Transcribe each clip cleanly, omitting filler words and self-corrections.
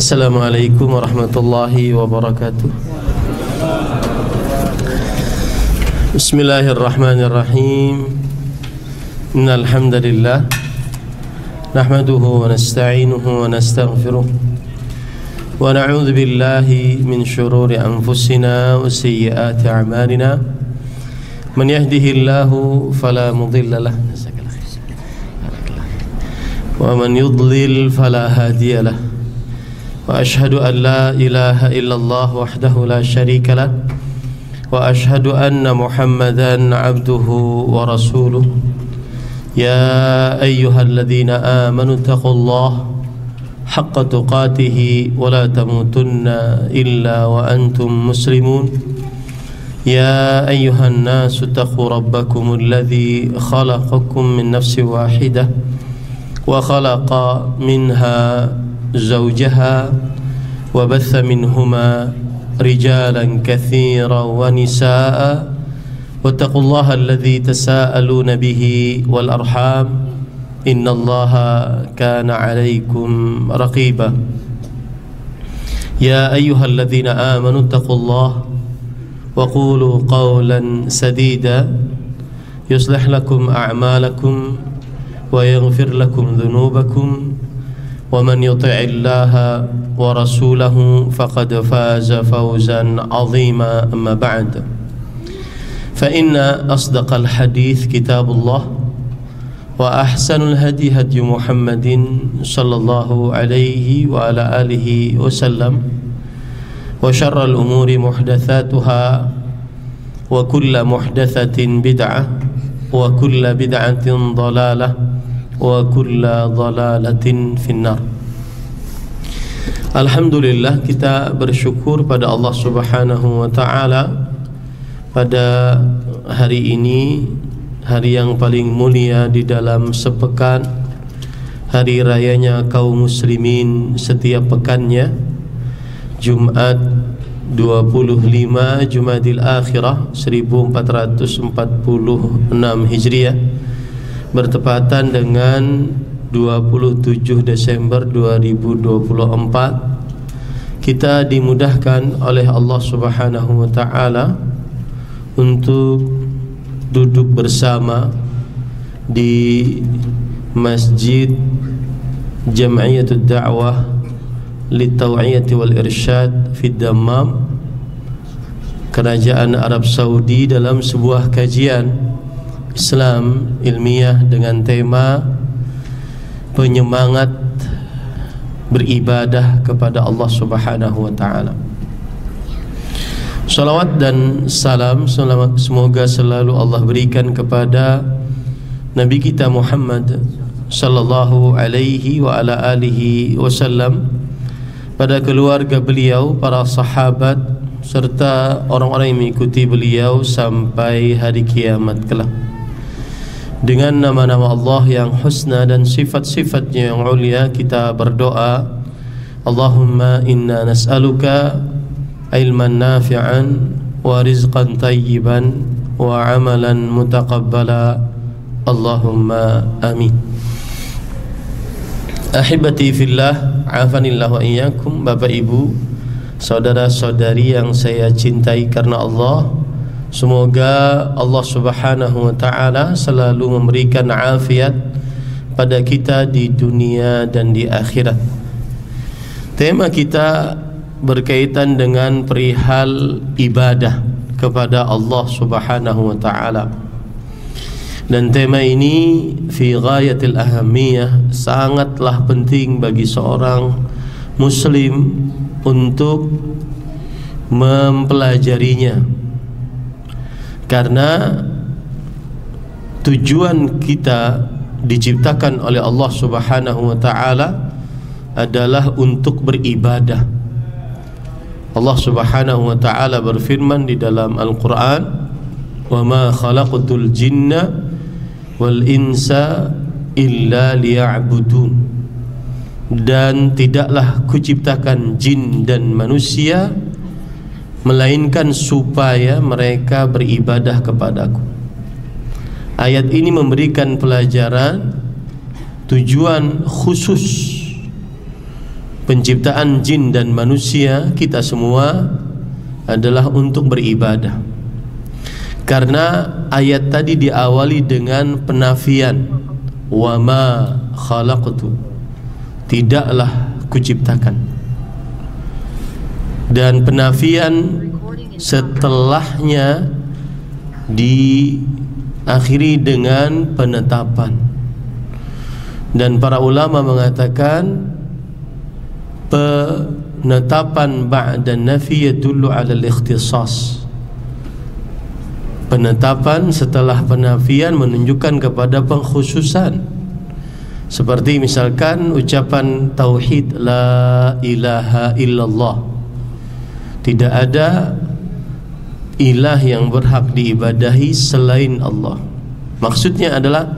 Assalamualaikum warahmatullahi wabarakatuh. Bismillahirrahmanirrahim. Innal hamdalillah nahmaduhu wa nasta'inuhu wa nastaghfiruh wa na'udzu billahi min shururi anfusina wa sayyiati a'malina. Man yahdihillahu fala mudilla lahu wa man yudlil fala hadiya lahu. وأشهد أن لا إله إلا الله وحده لا شريك له وأشهد أن محمدا عبده ورسوله يا أيها الذين آمنوا اتقوا الله حق تقاته ولا تموتن إلا وأنتم مسلمون يا أيها الناس اتقوا ربكم الذي خلقكم من نفس واحدة وخلق منها زوجها وبث منهما رجالا كثيرا ونساء واتقوا الله الذي تساءلون به والأرحام إن الله كان عليكم رقيبا يا أيها الذين آمنوا اتقوا الله وقولوا قولا سديدا يصلح لكم أعمالكم ويغفر لكم ذنوبكم ومن يطع الله ورسوله فقد فاز فوزا عظيما. أما بعد فإن أصدق الحديث كتاب الله وأحسن الهدي هدي محمد صلى الله عليه وعلى آله وسلم وشر الأمور محدثاتها وكل محدثة بدعة وكل بدعة ضلالة wa kulla dhalalatin finnar. Alhamdulillah, kita bersyukur pada Allah Subhanahu wa taala pada hari ini, hari yang paling mulia di dalam sepekan, hari rayanya kaum muslimin setiap pekannya, Jumat 25 Jumadil Akhirah 1446 Hijriah, bertepatan dengan 27 Desember 2024. Kita dimudahkan oleh Allah Subhanahu wa taala untuk duduk bersama di Masjid Jam'iyatud Da'wah Litaw'iyati wal Irsyad fi Dammam, Kerajaan Arab Saudi, dalam sebuah kajian Islam ilmiah dengan tema penyemangat beribadah kepada Allah Subhanahu wa taala. Salawat dan salam semoga selalu Allah berikan kepada Nabi kita Muhammad sallallahu alaihi wa ala alihi wasallam, pada keluarga beliau, para sahabat, serta orang-orang yang mengikuti beliau sampai hari kiamat kelak. Dengan nama-nama Allah yang husna dan sifat-sifatnya yang ulia, kita berdoa, Allahumma inna nas'aluka ilman nafi'an wa rizqan tayyiban wa amalan mutaqabbala, Allahumma amin. Ahibati fillah, afanillah wa iyyakum. Bapak ibu, saudara-saudari yang saya cintai karena Allah, semoga Allah Subhanahu wa taala selalu memberikan afiat pada kita di dunia dan di akhirat. Tema kita berkaitan dengan perihal ibadah kepada Allah Subhanahu wa taala. Dan tema ini fi ghayatil ahamiyah, sangatlah penting bagi seorang muslim untuk mempelajarinya. Karena tujuan kita diciptakan oleh Allah Subhanahu wa taala adalah untuk beribadah. Allah Subhanahu wa taala berfirman di dalam Al-Qur'an, "Wa ma khalaqtul jinna wal insa illa liya'budun." Dan tidaklah kuciptakan jin dan manusia melainkan supaya mereka beribadah kepadaku. Ayat ini memberikan pelajaran tujuan khusus penciptaan jin dan manusia kita semua adalah untuk beribadah. Karena ayat tadi diawali dengan penafian, wa ma khalaqtu, tidaklah kuciptakan. Dan penafian setelahnya diakhiri dengan penetapan. Dan para ulama mengatakan penetapan ba'da nafi yadullu 'ala al-ikhtisas. Penetapan setelah penafian menunjukkan kepada pengkhususan. Seperti misalkan ucapan tauhid la ilaha illallah, tidak ada ilah yang berhak diibadahi selain Allah. Maksudnya adalah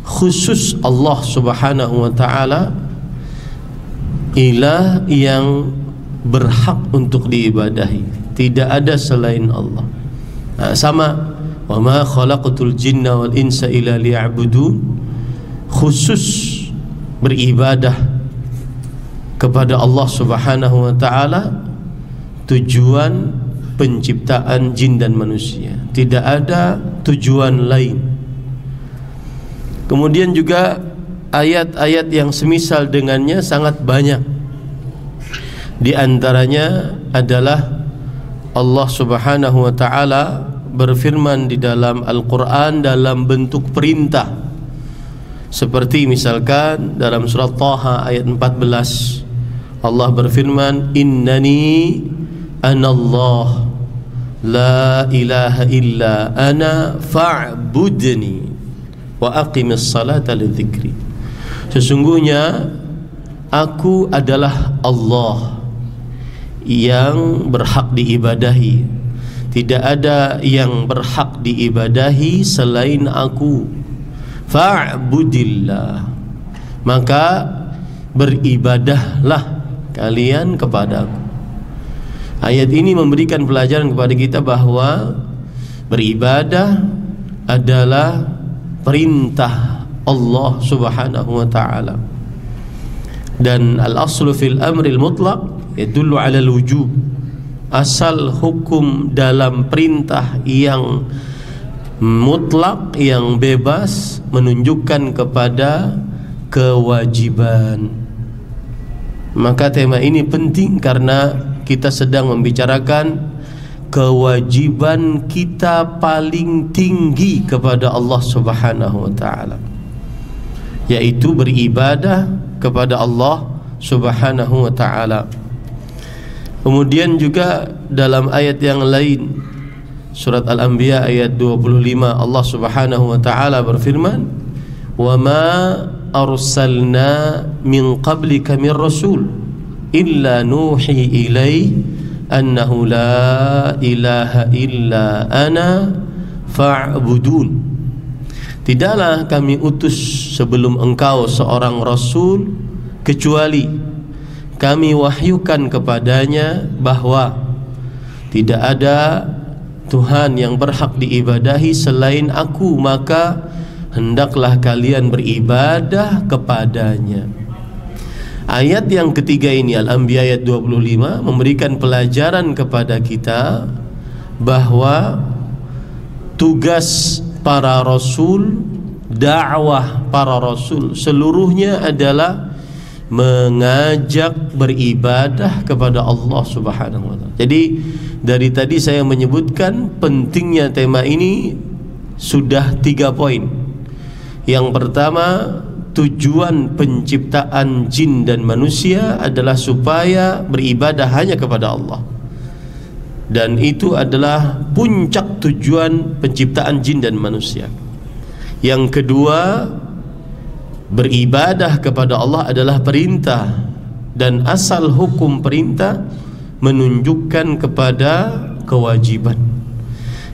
khusus Allah subhanahu wa ta'ala ilah yang berhak untuk diibadahi, tidak ada selain Allah. Sama wa ma khalaqtul jinna wal insa illa liya'budun, khusus beribadah kepada Allah subhanahu wa ta'ala tujuan penciptaan jin dan manusia, tidak ada tujuan lain. Kemudian juga ayat-ayat yang semisal dengannya sangat banyak. Di antaranya adalah Allah subhanahu wa ta'ala berfirman di dalam Al-Quran dalam bentuk perintah. Seperti misalkan dalam surat Taha ayat 14, Allah berfirman, innani anallah la ilaha illa ana fa'budni wa aqimis salata lidzikri. Sesungguhnya aku adalah Allah yang berhak diibadahi, tidak ada yang berhak diibadahi selain aku. Fa'budillah, maka beribadahlah kalian kepadaku. Ayat ini memberikan pelajaran kepada kita bahwa beribadah adalah perintah Allah subhanahu wa ta'ala. Dan al-aslu fil amril mutlaq yadullu ala al-wujub. Asal hukum dalam perintah yang mutlak, yang bebas, menunjukkan kepada kewajiban. Maka tema ini penting karena kita sedang membicarakan kewajiban kita paling tinggi kepada Allah subhanahu wa ta'ala, yaitu beribadah kepada Allah subhanahu wa ta'ala. Kemudian juga dalam ayat yang lain, surat Al-Anbiya ayat 25, Allah subhanahu wa ta'ala berfirman, wa ma arsalna min qablika min rasul illa nuhi ilai annahu la ilaha illa ana fa'budun. Tidaklah kami utus sebelum engkau seorang rasul kecuali kami wahyukan kepadanya bahwa tidak ada Tuhan yang berhak diibadahi selain aku, maka hendaklah kalian beribadah kepadanya. Ayat yang ketiga ini, Al-Anbiya ayat 25, memberikan pelajaran kepada kita bahwa tugas para rasul, dakwah para rasul seluruhnya adalah mengajak beribadah kepada Allah subhanahu wa ta'ala. Jadi dari tadi saya menyebutkan pentingnya tema ini sudah 3 poin. Yang pertama, tujuan penciptaan jin dan manusia adalah supaya beribadah hanya kepada Allah, dan itu adalah puncak tujuan penciptaan jin dan manusia. Yang kedua, beribadah kepada Allah adalah perintah, dan asal hukum perintah menunjukkan kepada kewajiban.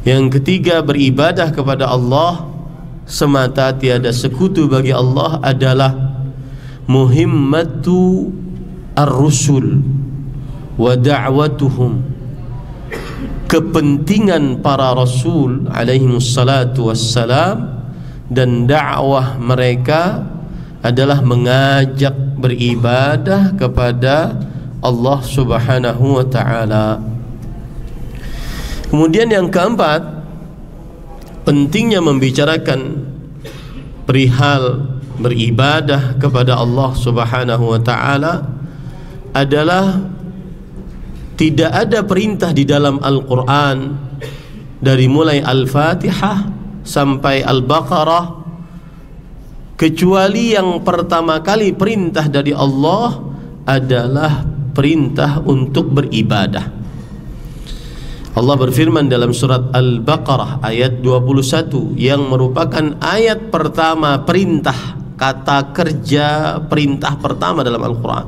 Yang ketiga, beribadah kepada Allah semata, tiada sekutu bagi Allah, adalah muhimmatu ar-rusul wa da'watuhum, kepentingan para rasul alaihi wassalatu wassalam dan dakwah mereka adalah mengajak beribadah kepada Allah Subhanahu wa ta'ala. Kemudian yang keempat, pentingnya membicarakan perihal beribadah kepada Allah Subhanahu wa ta'ala adalah tidak ada perintah di dalam Al-Quran dari mulai Al-Fatihah sampai Al-Baqarah kecuali yang pertama kali perintah dari Allah adalah perintah untuk beribadah. Allah berfirman dalam surat Al-Baqarah ayat 21 yang merupakan ayat pertama perintah, kata kerja perintah pertama dalam Al-Quran,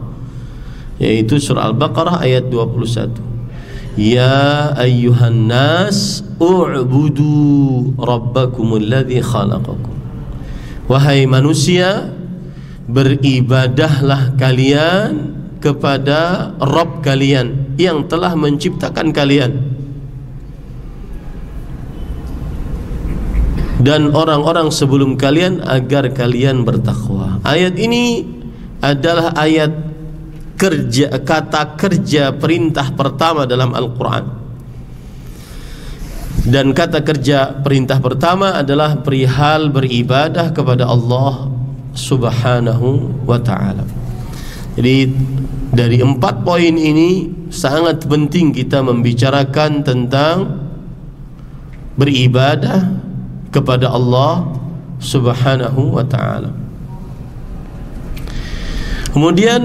yaitu surah Al-Baqarah ayat 21. Ya ayyuhan nas u'budu rabbakumul ladzi khalaqakum. Wahai manusia, beribadahlah kalian kepada Rabb kalian yang telah menciptakan kalian dan orang-orang sebelum kalian agar kalian bertakwa. Ayat ini adalah ayat kerja, kata kerja perintah pertama dalam Al-Quran. Dan kata kerja perintah pertama adalah perihal beribadah kepada Allah Subhanahu wa ta'ala. Jadi dari 4 poin ini sangat penting kita membicarakan tentang beribadah kepada Allah Subhanahu wa ta'ala. Kemudian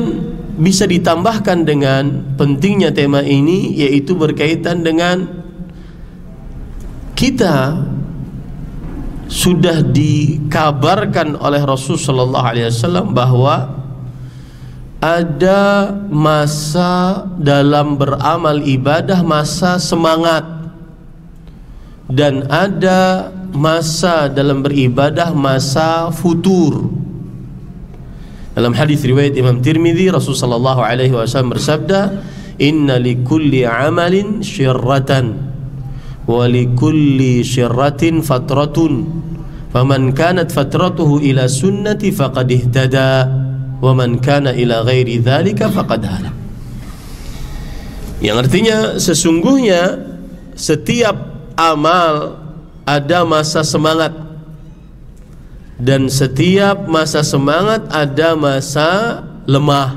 bisa ditambahkan dengan pentingnya tema ini, yaitu berkaitan dengan kita sudah dikabarkan oleh Rasul sallallahu alaihi wasallam bahwa ada masa dalam beramal ibadah, masa semangat, dan ada masa dalam beribadah, masa futur. Dalam hadis riwayat Imam Tirmidzi, Rasul sallallahu alaihi wasallam bersabda, "Inna likulli amalin syirratan wa likulli syirratin fatratun, faman kanat fatratuhu ila sunnati faqad ihtada, wa man kana ila ghairi dzalika faqad halak." Yang artinya sesungguhnya setiap amal ada masa semangat, dan setiap masa semangat ada masa lemah,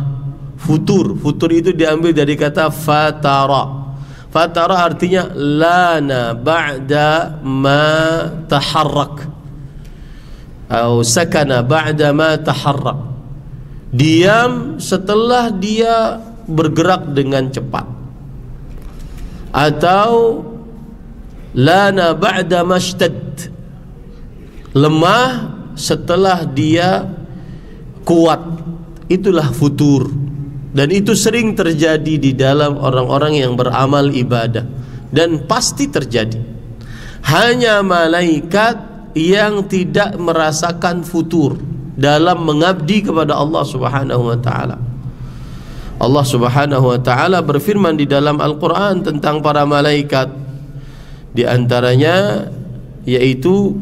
futur. Futur itu diambil dari kata fatara. Fatara artinya lana ba'da ma taharrak atau sakana ba'da ma taharrak, diam setelah dia bergerak dengan cepat, atau lana ba'da mashtad, lemah setelah dia kuat. Itulah futur, dan itu sering terjadi di dalam orang-orang yang beramal ibadah, dan pasti terjadi. Hanya malaikat yang tidak merasakan futur dalam mengabdi kepada Allah Subhanahu wa ta'ala. Allah Subhanahu wa ta'ala berfirman di dalam Al-Quran tentang para malaikat, di antaranya yaitu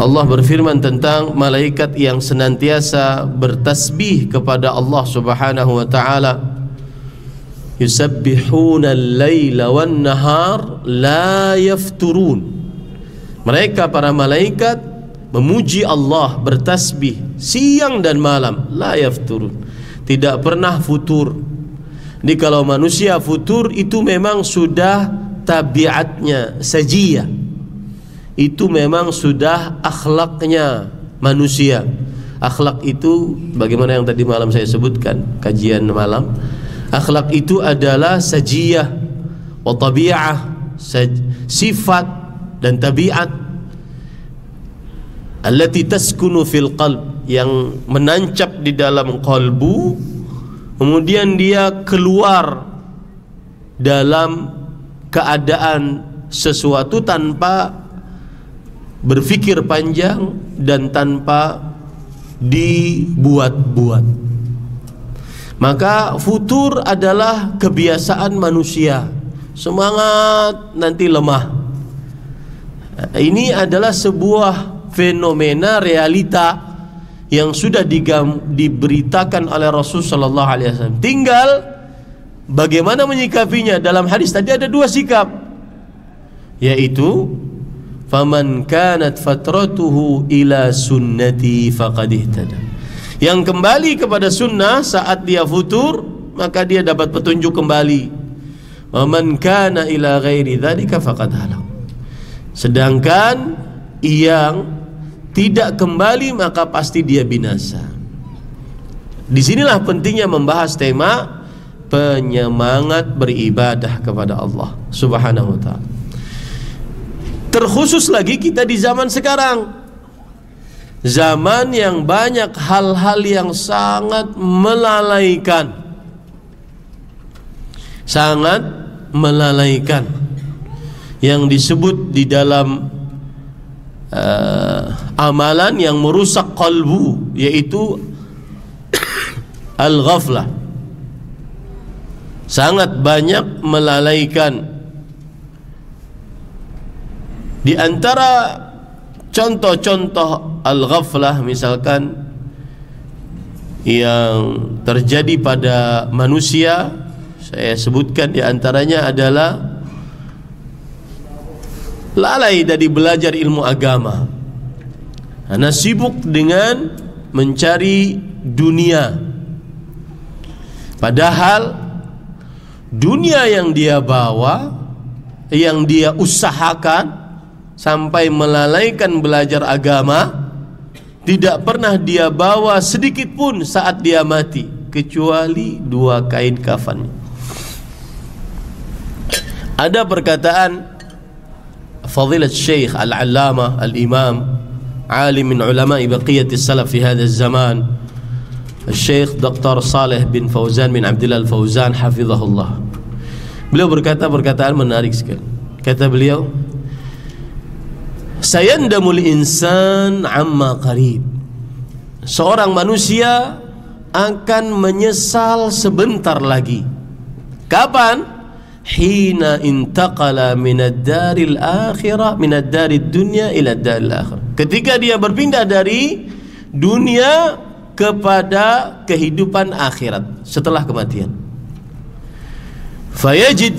Allah berfirman tentang malaikat yang senantiasa bertasbih kepada Allah Subhanahu wa ta'ala, yusabbihuna al-laila wan nahar la yafturun. Mereka para malaikat memuji Allah, bertasbih siang dan malam, la yafturun, tidak pernah futur. Jadi kalau manusia futur itu memang sudah tabiatnya sajiyah, itu memang sudah akhlaknya manusia. Akhlak itu bagaimana yang tadi malam saya sebutkan kajian malam, akhlak itu adalah sajiyah wa tabi'ah, sifat dan tabiat allati taskunu fil qalb, yang menancap di dalam kalbu, kemudian dia keluar dalam keadaan sesuatu tanpa berpikir panjang dan tanpa dibuat-buat. Maka futur adalah kebiasaan manusia, semangat nanti lemah, Ini adalah sebuah fenomena realita yang sudah diberitakan oleh Rasul sallallahu alaihi wasallam. Tinggal bagaimana menyikapinya. Dalam hadis tadi ada dua sikap, yaitu faman kanat fatratuhu ila sunnati faqad ihtada. Yang kembali kepada sunnah saat dia futur, maka dia dapat petunjuk kembali. Wa man kana ila ghairi dzalika faqad halak. Sedangkan yang tidak kembali maka pasti dia binasa. Disinilah pentingnya membahas tema penyemangat beribadah kepada Allah Subhanahu wa ta'ala. Terkhusus lagi kita di zaman sekarang, zaman yang banyak hal-hal yang sangat melalaikan, yang disebut di dalam amalan yang merusak qalbu, yaitu al-ghaflah. Sangat banyak melalaikan. Di antara contoh-contoh al-ghaflah misalkan yang terjadi pada manusia, saya sebutkan di antaranya adalah lalai dari belajar ilmu agama, karena sibuk dengan mencari dunia. Padahal dunia yang dia bawa, yang dia usahakan sampai melalaikan belajar agama, tidak pernah dia bawa sedikit pun saat dia mati, kecuali 2 kain kafan. Ada perkataan Fadilat Syekh Al-Allamah Al-Imam alim min ulama'i baqiyatis salaf fi hadha zaman, Syekh Dr. Saleh bin Fauzan bin Abdullah Al-Fauzan hafizahullah. Beliau berkata perkataan menarik sekali. Kata beliau, sayandamul insan amma qarib. Seorang manusia akan menyesal sebentar lagi. Kapan? Hina intaqala minad daril akhirah, minad darid dunya ila daril akhirah. Ketika dia berpindah dari dunia kepada kehidupan akhirat setelah kematian. Fayajid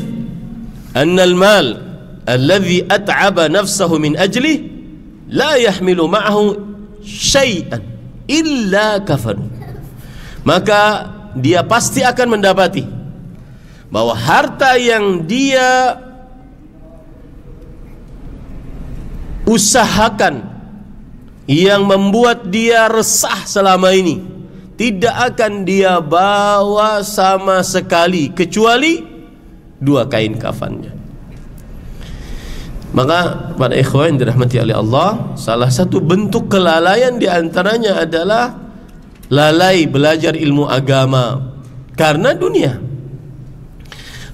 anna al-mal alladhi at'aba nafsahu min ajlih la yahmilu ma'ahu syai'an illa kafanu. Maka dia pasti akan mendapati bahwa harta yang dia usahakan, yang membuat dia resah selama ini, tidak akan dia bawa sama sekali kecuali 2 kain kafannya. Maka para ikhwan dirahmati oleh Allah, salah satu bentuk kelalaian diantaranya adalah lalai belajar ilmu agama karena dunia,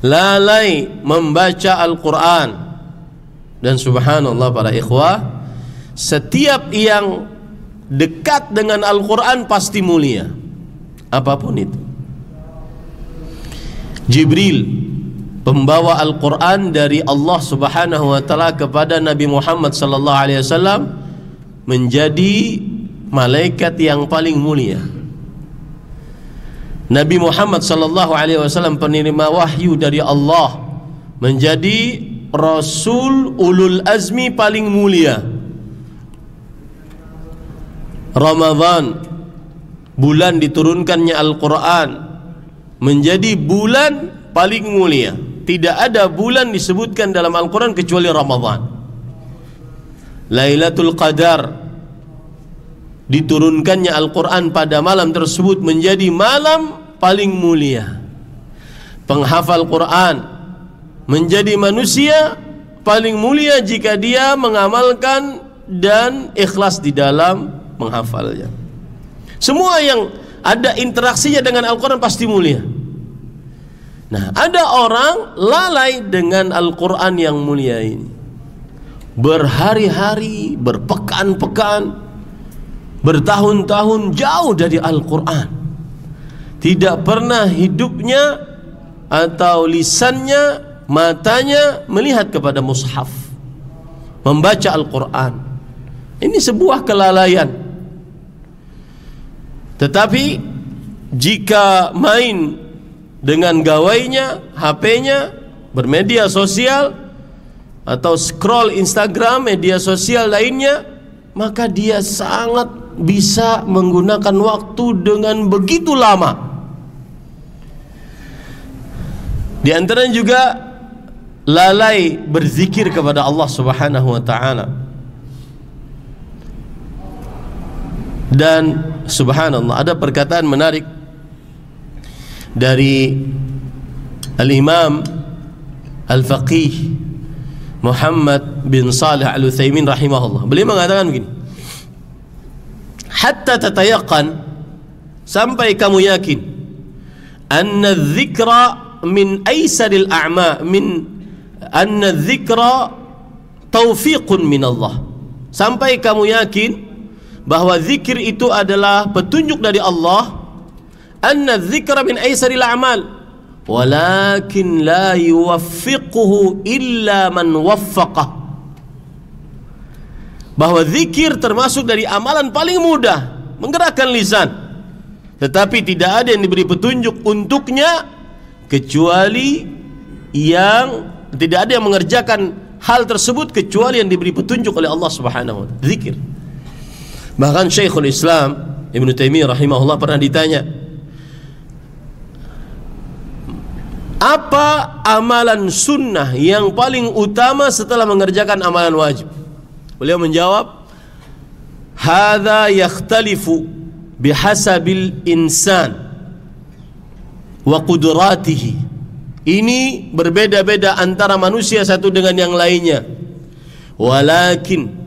lalai membaca Al-Quran. Dan subhanallah para ikhwah, setiap yang dekat dengan Al-Quran pasti mulia, apapun itu. Jibril, pembawa Al-Quran dari Allah Subhanahu wa ta'ala kepada Nabi Muhammad sallallahu alaihi wasallam, menjadi malaikat yang paling mulia. Nabi Muhammad sallallahu alaihi wasallam penerima wahyu dari Allah, menjadi Rasul ulul azmi paling mulia. Ramadan, bulan diturunkannya Al-Quran, menjadi bulan paling mulia. Tidak ada bulan disebutkan dalam Al-Quran kecuali Ramadan. Lailatul Qadar, diturunkannya Al-Quran pada malam tersebut, menjadi malam paling mulia. Penghafal Quran menjadi manusia paling mulia jika dia mengamalkan dan ikhlas di dalam menghafalnya. Semua yang ada interaksinya dengan Al-Quran pasti mulia. Nah, ada orang lalai dengan Al-Quran yang mulia ini, berhari-hari, berpekan-pekan, bertahun-tahun jauh dari Al-Quran. Tidak pernah hidupnya atau lisannya, matanya melihat kepada mushaf. membaca Al-Quran. Ini sebuah kelalaian. Tetapi jika main dengan gawainya, HP-nya, bermedia sosial, atau scroll Instagram, media sosial lainnya, maka dia sangat bisa menggunakan waktu dengan begitu lama. Di antaranya juga lalai berzikir kepada Allah Subhanahu wa taala. Dan subhanallah, ada perkataan menarik dari Al-Imam Al-Faqih Muhammad bin Salih Al-Utsaimin rahimahullah. Beliau mengatakan begini: hatta tatayaqan, sampai kamu yakin, anna dzikra min aisaril a'ma, min anna dzikra taufiqun min Allah, sampai kamu yakin bahwa zikir itu adalah petunjuk dari Allah. Anna dzikra min aisaril a'mal walakin la yuwaffiquhu illa man waffaqah, bahwa zikir termasuk dari amalan paling mudah, menggerakkan lisan, tetapi tidak ada yang diberi petunjuk untuknya kecuali yang tidak ada yang mengerjakan hal tersebut kecuali yang diberi petunjuk oleh Allah Subhanahu wa taala. Zikir. Bahkan Syekhul Islam Ibnu Taimiyah rahimahullah pernah ditanya, apa amalan sunnah yang paling utama setelah mengerjakan amalan wajib? Beliau menjawab, hadza yakhtalifu bihasabil insan wa qudratihi. Ini berbeda-beda antara manusia satu dengan yang lainnya. Walakin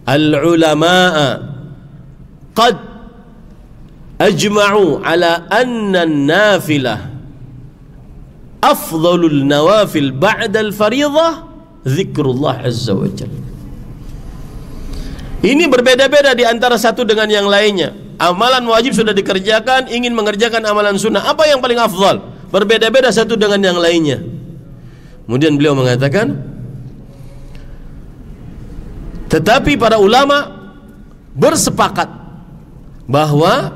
al-ulama'a qad ajma'u ala anna an-nafilah afdhalul nawafil ba'da al-fariidhah zikrullah azza wa jalla. Ini berbeda-beda di antara satu dengan yang lainnya. Amalan wajib sudah dikerjakan, ingin mengerjakan amalan sunnah, apa yang paling afdal? Berbeda-beda satu dengan yang lainnya. Kemudian beliau mengatakan, tetapi para ulama bersepakat bahwa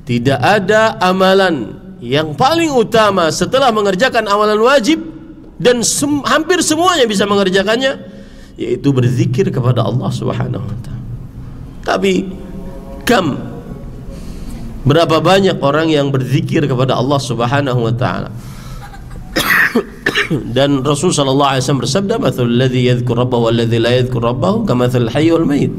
tidak ada amalan yang paling utama setelah mengerjakan amalan wajib, dan hampir semuanya bisa mengerjakannya, yaitu berzikir kepada Allah Subhanahu wa taala. Tapi berapa banyak orang yang berzikir kepada Allah Subhanahu wa taala? Dan Rasul sallallahu alaihi wasallam bersabda, "Matsalul ladzi yadhkur rabbahu wal ladzi la yadhkur rabbahu kamatsalil hayy wal mayyit."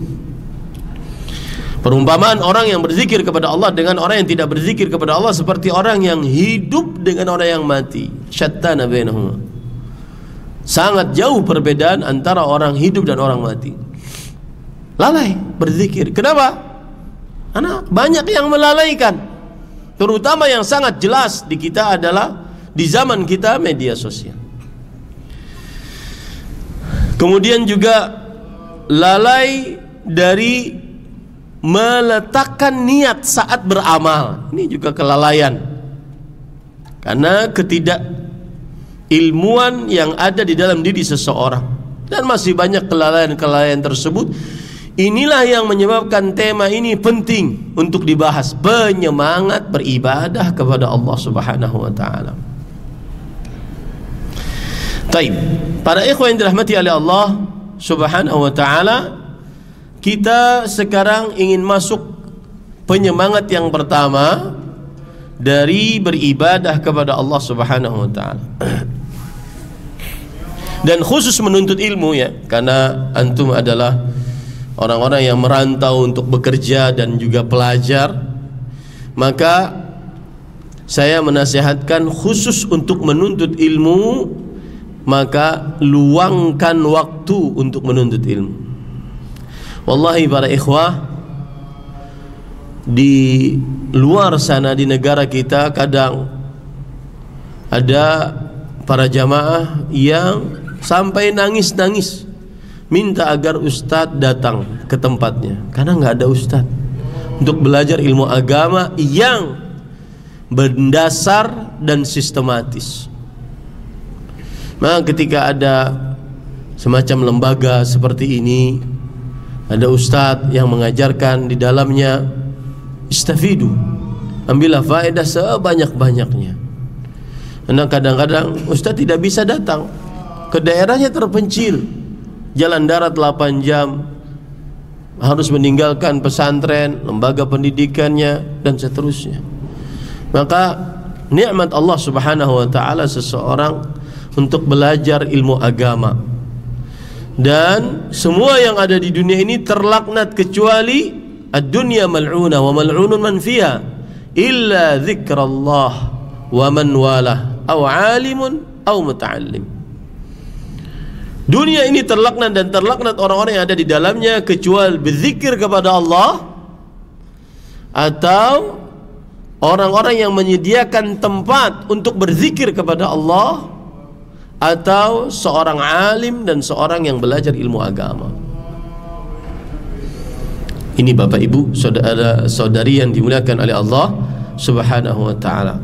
Perumpamaan orang yang berzikir kepada Allah dengan orang yang tidak berzikir kepada Allah seperti orang yang hidup dengan orang yang mati. Syattana bainahuma. Sangat jauh perbedaan antara orang hidup dan orang mati. Lalai berzikir. Kenapa? Karena banyak yang melalaikan. Terutama yang sangat jelas di kita adalah di zaman kita media sosial. Kemudian juga lalai dari meletakkan niat saat beramal. Ini juga kelalaian, karena ketidakilmuan yang ada di dalam diri seseorang. Dan masih banyak kelalaian-kelalaian tersebut. Inilah yang menyebabkan tema ini penting untuk dibahas, penyemangat beribadah kepada Allah Subhanahu wa taala. Baik, para ikhwan yang dirahmati oleh Allah Subhanahu wa taala, kita sekarang ingin masuk penyemangat yang pertama dari beribadah kepada Allah Subhanahu wa taala. Dan khusus menuntut ilmu, ya, karena antum adalah orang-orang yang merantau untuk bekerja dan juga pelajar, maka saya menasihatkan khusus untuk menuntut ilmu, maka luangkan waktu untuk menuntut ilmu. Wallahi para ikhwah, di luar sana di negara kita kadang ada para jamaah yang sampai nangis-nangis minta agar ustadz datang ke tempatnya, karena nggak ada ustadz untuk belajar ilmu agama yang mendasar dan sistematis. Maka ketika ada semacam lembaga seperti ini, ada ustadz yang mengajarkan di dalamnya, istafidu, ambillah faedah sebanyak-banyaknya. Karena kadang-kadang ustadz tidak bisa datang ke daerahnya, terpencil, jalan darat 8 jam, harus meninggalkan pesantren, lembaga pendidikannya, dan seterusnya. Maka nikmat Allah Subhanahu wa ta'ala seseorang untuk belajar ilmu agama. Dan semua yang ada di dunia ini terlaknat kecuali ad-dunya mal'una wa mal'unun man fiha illa dzikrallah wa man walah aw alimun aw muta'allim. Dunia ini terlaknat dan terlaknat orang-orang yang ada di dalamnya kecuali berzikir kepada Allah atau orang-orang yang menyediakan tempat untuk berzikir kepada Allah, atau seorang alim dan seorang yang belajar ilmu agama. Ini Bapak Ibu, saudara-saudari yang dimuliakan oleh Allah Subhanahu wa ta'ala.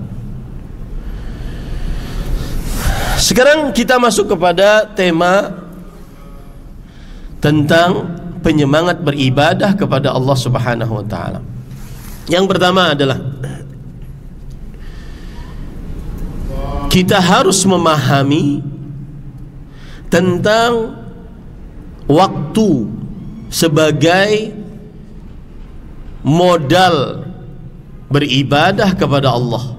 Sekarang kita masuk kepada tema tentang penyemangat beribadah kepada Allah Subhanahu wa ta'ala. Yang pertama adalah kita harus memahami tentang waktu sebagai modal beribadah kepada Allah.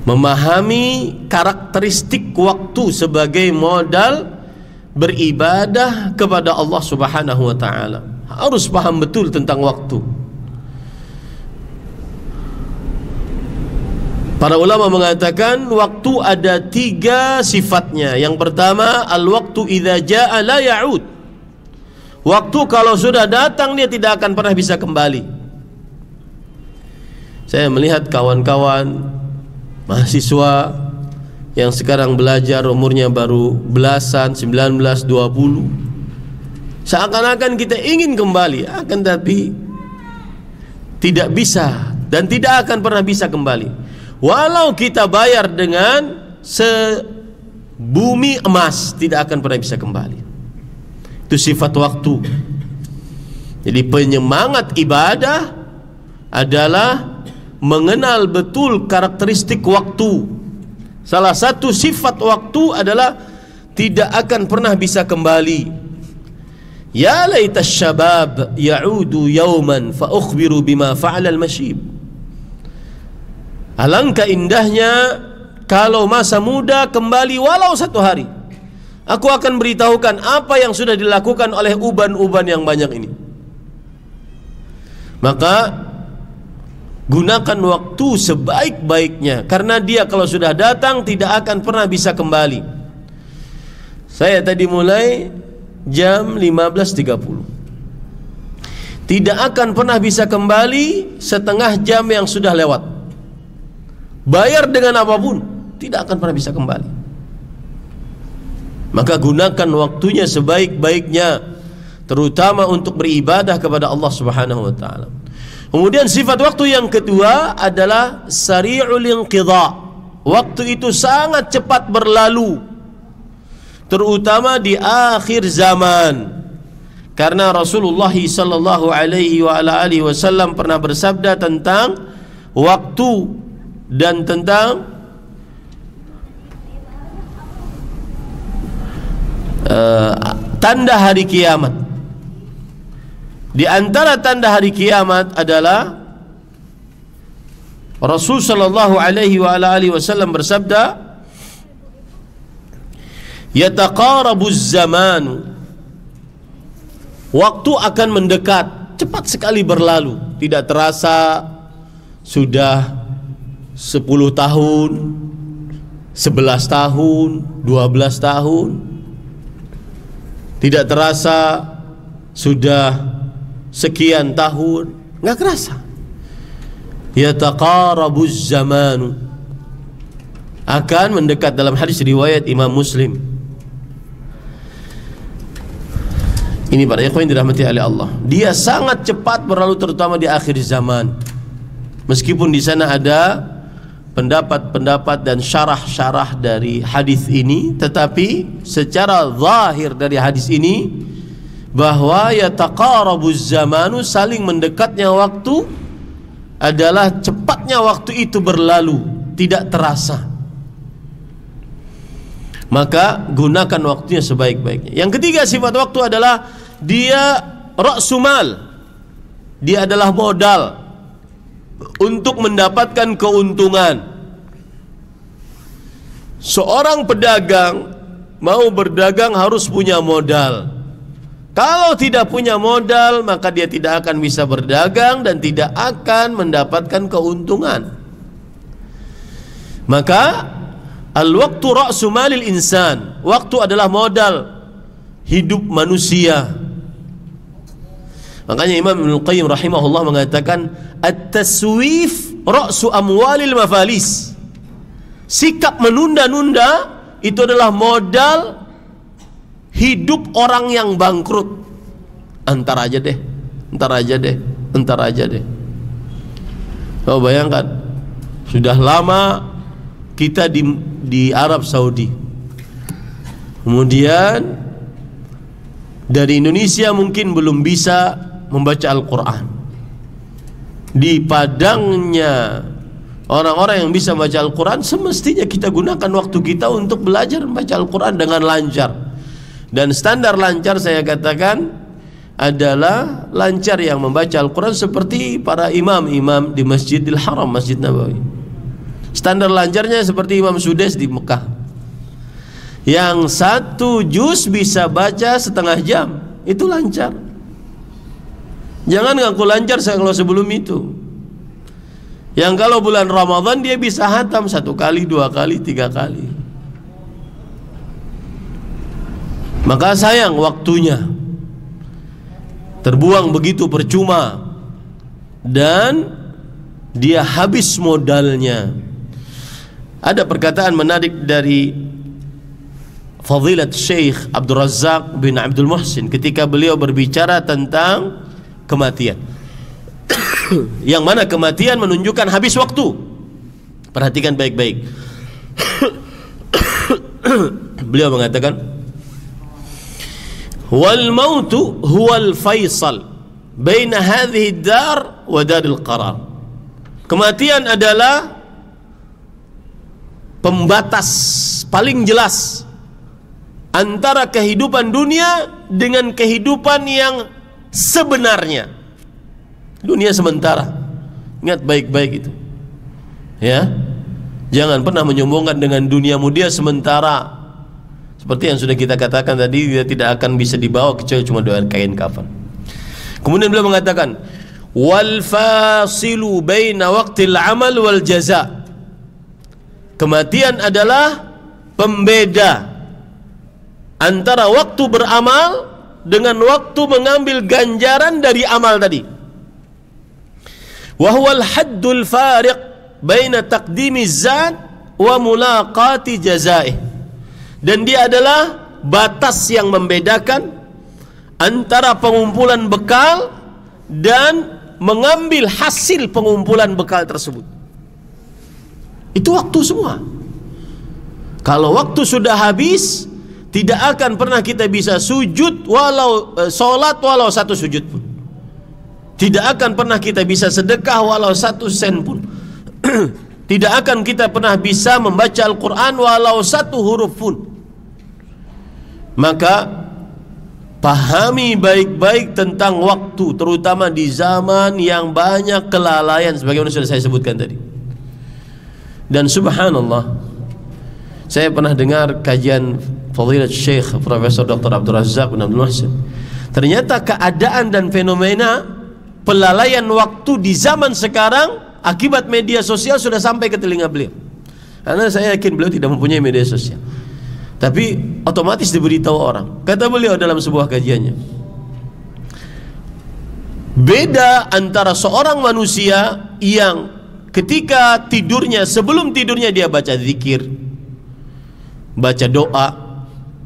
Memahami karakteristik waktu sebagai modal beribadah kepada Allah Subhanahu wa ta'ala. Harus paham betul tentang waktu. Para ulama mengatakan waktu ada 3 sifatnya. Yang pertama, al-waktu idza jaa la ya'ud. Waktu kalau sudah datang dia tidak akan pernah bisa kembali. Saya melihat kawan-kawan mahasiswa yang sekarang belajar umurnya baru belasan, 19, 20. Seakan-akan kita ingin kembali, akan tapi tidak bisa dan tidak akan pernah bisa kembali. Walau kita bayar dengan sebumi emas, tidak akan pernah bisa kembali. Itu sifat waktu. Jadi penyemangat ibadah adalah mengenal betul karakteristik waktu. Salah satu sifat waktu adalah tidak akan pernah bisa kembali. Ya laitas syabab ya'udu yawman fa ukhbiru bima fa'ala al-mashib. Alangkah indahnya kalau masa muda kembali walau 1 hari. Aku akan beritahukan apa yang sudah dilakukan oleh uban-uban yang banyak ini. Maka gunakan waktu sebaik-baiknya, karena dia kalau sudah datang tidak akan pernah bisa kembali. Saya tadi mulai jam 15.30. Tidak akan pernah bisa kembali setengah jam yang sudah lewat. Bayar dengan apapun, tidak akan pernah bisa kembali. Maka gunakan waktunya sebaik-baiknya, terutama untuk beribadah kepada Allah Subhanahu wa ta'ala. Kemudian sifat waktu yang kedua adalah sari'ul inqidha. Waktu itu sangat cepat berlalu, terutama di akhir zaman. Karena Rasulullah sallallahu alaihi wasallam pernah bersabda tentang waktu dan tentang tanda hari kiamat. Di antara tanda hari kiamat adalah Rasul sallallahu alaihi wasallam bersabda, yataqarabuz zamanu. Waktu akan mendekat, cepat sekali berlalu, tidak terasa sudah 10 tahun, 11 tahun, 12 tahun. Tidak terasa sudah sekian tahun, nggak kerasa. Yataqarabuz zamanu, akan mendekat. Dalam hadis riwayat Imam Muslim. Ini para ikhwan yang dirahmati oleh Allah, dia sangat cepat berlalu, terutama di akhir zaman. Meskipun di sana ada pendapat-pendapat dan syarah-syarah dari hadis ini, tetapi secara zahir dari hadis ini bahwa yataqarabuz zamanu, saling mendekatnya waktu adalah cepatnya waktu itu berlalu, tidak terasa. Maka gunakan waktunya sebaik-baiknya. Yang ketiga sifat waktu adalah dia ra'sumal. Dia adalah modal untuk mendapatkan keuntungan. Seorang pedagang mau berdagang harus punya modal. Kalau tidak punya modal, maka dia tidak akan bisa berdagang dan tidak akan mendapatkan keuntungan. Maka al-waktu ra'su malil insan. Waktu adalah modal hidup manusia. Makanya Imam Ibnu Qayyim rahimahullah mengatakan at-taswif ra'su amwalil mafalis. Sikap menunda-nunda itu adalah modal hidup orang yang bangkrut. Entar aja deh. Kau bayangkan, sudah lama kita di Arab Saudi, kemudian dari Indonesia mungkin belum bisa membaca Al-Quran. Di padangnya orang-orang yang bisa membaca Al-Quran, semestinya kita gunakan waktu kita untuk belajar membaca Al-Quran dengan lancar. Dan standar lancar saya katakan adalah lancar yang membaca Al-Quran seperti para imam-imam di Masjidil Haram, Masjid Nabawi. Standar lancarnya seperti Imam Sudais di Mekah, yang satu juz bisa baca setengah jam. Itu lancar. Jangan ngaku lancar kalau sebelum itu. Yang kalau bulan Ramadan dia bisa hatam 1 kali, 2 kali, 3 kali. Maka sayang waktunya terbuang begitu percuma, dan dia habis modalnya. Ada perkataan menarik dari Fadilat Syekh Abdul Razak bin Abdul Muhsin ketika beliau berbicara tentang kematian. Yang mana kematian menunjukkan habis waktu. Perhatikan baik-baik. Beliau mengatakan, wal mautu huwal faisal baina hadhihi dar wa daril qarar. Kematian adalah pembatas paling jelas antara kehidupan dunia dengan kehidupan yang sebenarnya. Dunia sementara. Ingat baik-baik itu. Ya. Jangan pernah menyombongkan dengan duniamu, dia sementara. Seperti yang sudah kita katakan tadi, dia tidak akan bisa dibawa kecuali cuma dengan kain kafan. Kemudian beliau mengatakan, wal fasilu baina waqtil amal wal jaza. Kematian adalah pembeda antara waktu beramal dengan waktu mengambil ganjaran dari amal tadi. Wa huwal haddul fariq baina taqdimi zat wa mulaqati jazaih. Dan dia adalah batas yang membedakan antara pengumpulan bekal dan mengambil hasil pengumpulan bekal tersebut. Itu waktu semua. Kalau waktu sudah habis, tidak akan pernah kita bisa sujud walau salat walau 1 sujud pun. Tidak akan pernah kita bisa sedekah walau 1 sen pun. Tidak akan kita pernah bisa membaca Al-Quran walau 1 huruf pun. Maka pahami baik-baik tentang waktu, terutama di zaman yang banyak kelalaian sebagaimana sudah saya sebutkan tadi. Dan subhanallah, saya pernah dengar kajian Fadilat Syekh Profesor Dr. Abdul Razak bin Abdul Muhsin. Ternyata keadaan dan fenomena pelalaian waktu di zaman sekarang akibat media sosial sudah sampai ke telinga beliau. Karena saya yakin beliau tidak mempunyai media sosial, tapi otomatis diberitahu orang. Kata beliau dalam sebuah kajiannya, beda antara seorang manusia yang ketika tidurnya, sebelum tidurnya dia baca zikir, baca doa,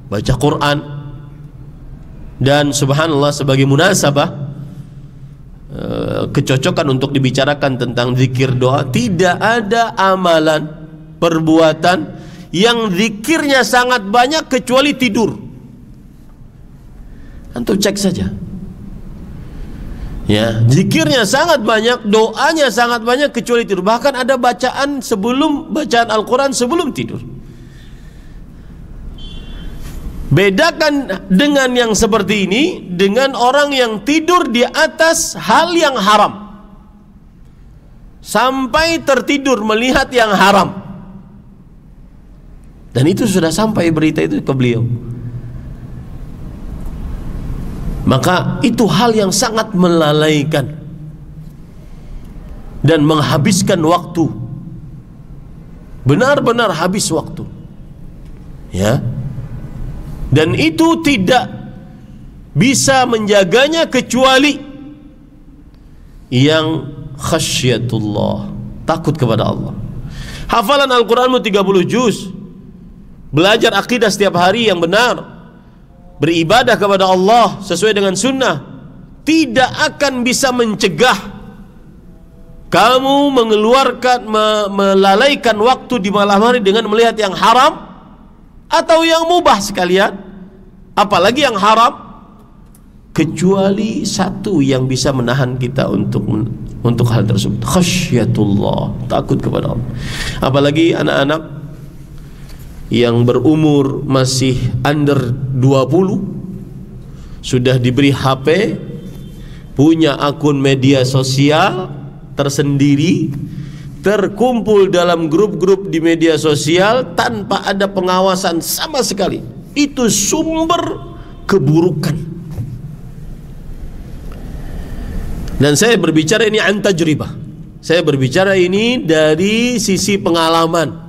baca Quran, dan subhanallah sebagai munasabah, kecocokan untuk dibicarakan tentang zikir doa. Tidak ada amalan, perbuatan yang zikirnya sangat banyak kecuali tidur. Antum cek saja. Ya, zikirnya sangat banyak, doanya sangat banyak kecuali tidur. Bahkan ada bacaan Al-Quran sebelum tidur. Bedakan dengan yang seperti ini dengan orang yang tidur di atas hal yang haram sampai tertidur melihat yang haram. Dan itu sudah sampai berita itu ke beliau. Maka itu hal yang sangat melalaikan dan menghabiskan waktu. Benar-benar habis waktu. Ya. Dan itu tidak bisa menjaganya kecuali yang khasyatullah, takut kepada Allah. Hafalan Al-Quranmu 30 juz, belajar akidah setiap hari yang benar, beribadah kepada Allah sesuai dengan sunnah, tidak akan bisa mencegah kamu melalaikan waktu di malam hari dengan melihat yang haram atau yang mubah sekalian, apalagi yang haram, kecuali satu yang bisa menahan kita untuk hal tersebut, khasyatullah, takut kepada Allah. Apalagi anak-anak yang berumur masih under 20, sudah diberi HP, punya akun media sosial tersendiri, terkumpul dalam grup-grup di media sosial tanpa ada pengawasan sama sekali. Itu sumber keburukan. Dan saya berbicara ini an tajribah. Saya berbicara ini dari sisi pengalaman.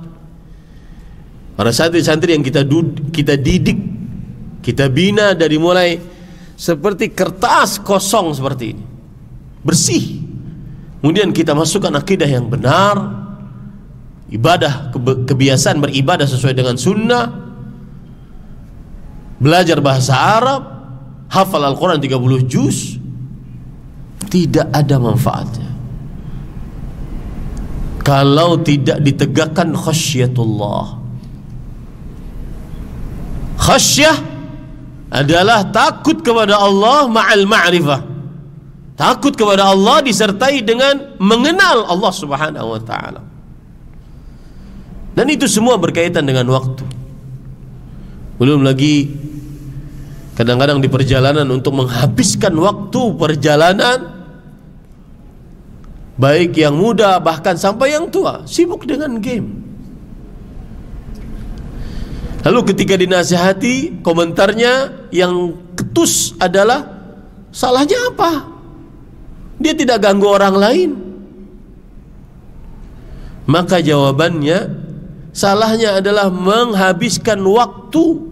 Para santri-santri yang kita didik, kita bina dari mulai seperti kertas kosong seperti ini, bersih. Kemudian kita masukkan akidah yang benar, ibadah, kebiasaan beribadah sesuai dengan sunnah, belajar bahasa Arab, hafal Al-Quran 30 juz, tidak ada manfaatnya kalau tidak ditegakkan khasyatullah. Khasyah adalah takut kepada Allah ma'al ma'rifah. Takut kepada Allah disertai dengan mengenal Allah Subhanahu wa ta'ala. Dan itu semua berkaitan dengan waktu. Belum lagi kadang-kadang di perjalanan untuk menghabiskan waktu perjalanan, baik yang muda bahkan sampai yang tua, sibuk dengan game. Lalu ketika dinasihati, komentarnya yang ketus adalah, salahnya apa? Dia tidak ganggu orang lain. Maka jawabannya, salahnya adalah menghabiskan waktu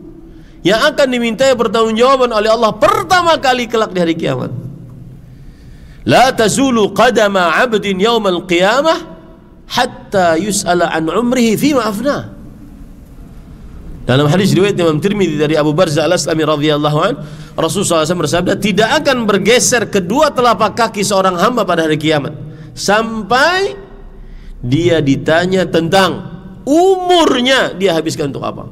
yang akan dimintai pertanggungjawaban oleh Allah pertama kali kelak di hari kiamat. La tazulu qadama 'abdin yaumal qiyamah hatta yus'ala an umrihi fima afnah. Dalam hadis riwayat Imam Tirmidzi dari Abu Barzah Al-Aslami radhiyallahu an, Rasulullah SAW bersabda, tidak akan bergeser kedua telapak kaki seorang hamba pada hari kiamat sampai dia ditanya tentang umurnya dia habiskan untuk apa.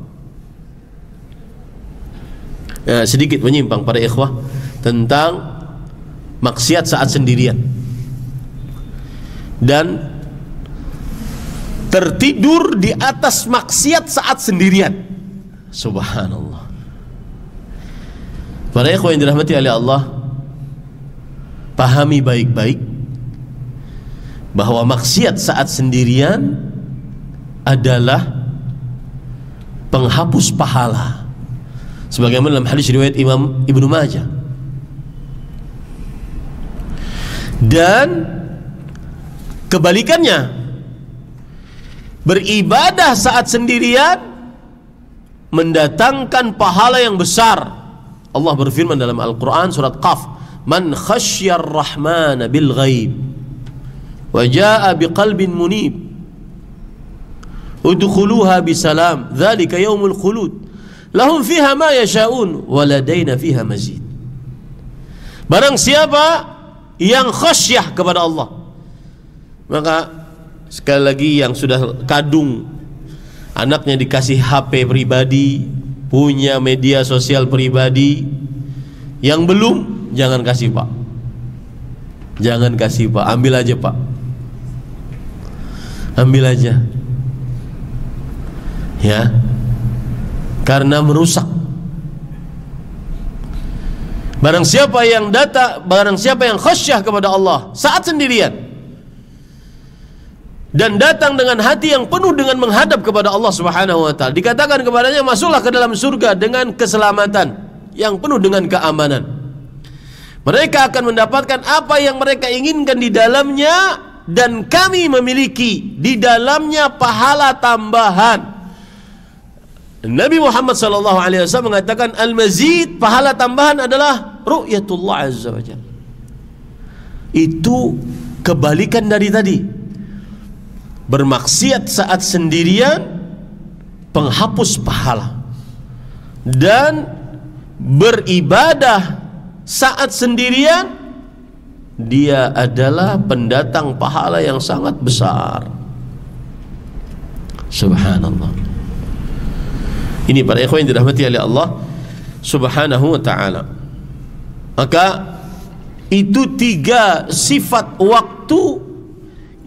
Ya, sedikit menyimpang para ikhwah tentang maksiat saat sendirian dan tertidur di atas maksiat saat sendirian. Subhanallah. Para ikhwan yang dirahmati oleh Allah, pahami baik-baik bahwa maksiat saat sendirian adalah penghapus pahala, sebagaimana dalam hadis riwayat Imam Ibnu Majah. Dan kebalikannya, beribadah saat sendirian mendatangkan pahala yang besar. Allah berfirman dalam Al-Quran surat Qaf, man khasyar rahmana bil ghaib wa jaa biqalbin munib udkhuluha bisalam dzalika yaumul khulud lahum fiha ma yasha'un wa ladaina fiha mazid. Barang siapa yang khasyah kepada Allah. Maka sekali lagi, yang sudah kadung anaknya dikasih HP pribadi, punya media sosial pribadi, yang belum, jangan kasih Pak. Jangan kasih Pak, ambil aja Pak. Ambil aja. Ya. Karena merusak. Barang siapa yang khasyah kepada Allah saat sendirian dan datang dengan hati yang penuh dengan menghadap kepada Allah Subhanahu wa taala, dikatakan kepadanya, masuklah ke dalam surga dengan keselamatan yang penuh dengan keamanan. Mereka akan mendapatkan apa yang mereka inginkan di dalamnya, dan kami memiliki di dalamnya pahala tambahan. Nabi Muhammad SAW mengatakan, al-mazid, pahala tambahan adalah ru'yatullah azza wa jalla. Itu kebalikan dari tadi. Bermaksiat saat sendirian, penghapus pahala. Dan beribadah saat sendirian, dia adalah pendatang pahala yang sangat besar. Subhanallah. Ini para ikhwan yang dirahmati oleh Allah Subhanahu wa ta'ala. Maka itu 3 sifat waktu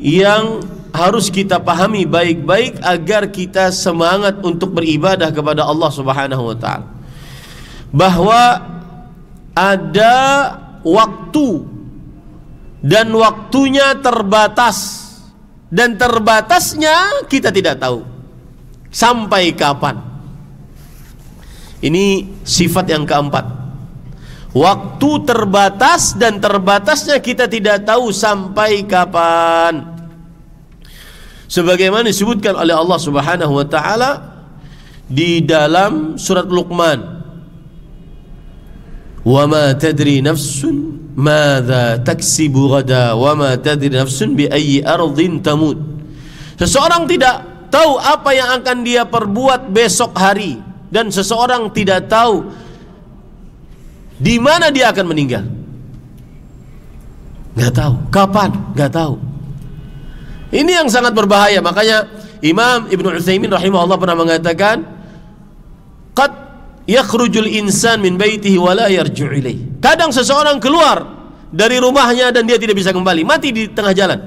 yang harus kita pahami baik-baik agar kita semangat untuk beribadah kepada Allah Subhanahu wa ta'ala. Bahwa ada waktu dan waktunya terbatas, dan terbatasnya kita tidak tahu sampai kapan. Ini sifat yang keempat. Waktu terbatas, dan terbatasnya kita tidak tahu sampai kapan. Sebagaimana disebutkan oleh Allah Subhanahu wa ta'ala di dalam surat Luqman, wa ma tadri nafsun madza taksibu ghada wa ma tadri nafsun bi ayyi ardhin tamut. Seseorang tidak tahu apa yang akan dia perbuat besok hari, dan seseorang tidak tahu di mana dia akan meninggal. Nggak tahu kapan, nggak tahu. Ini yang sangat berbahaya. Makanya Imam Ibnu Utsaimin rahimahullah pernah mengatakan, qad yakhrujul insan min baitihi wa la yarji'u ilaih. Kadang seseorang keluar dari rumahnya dan dia tidak bisa kembali, mati di tengah jalan.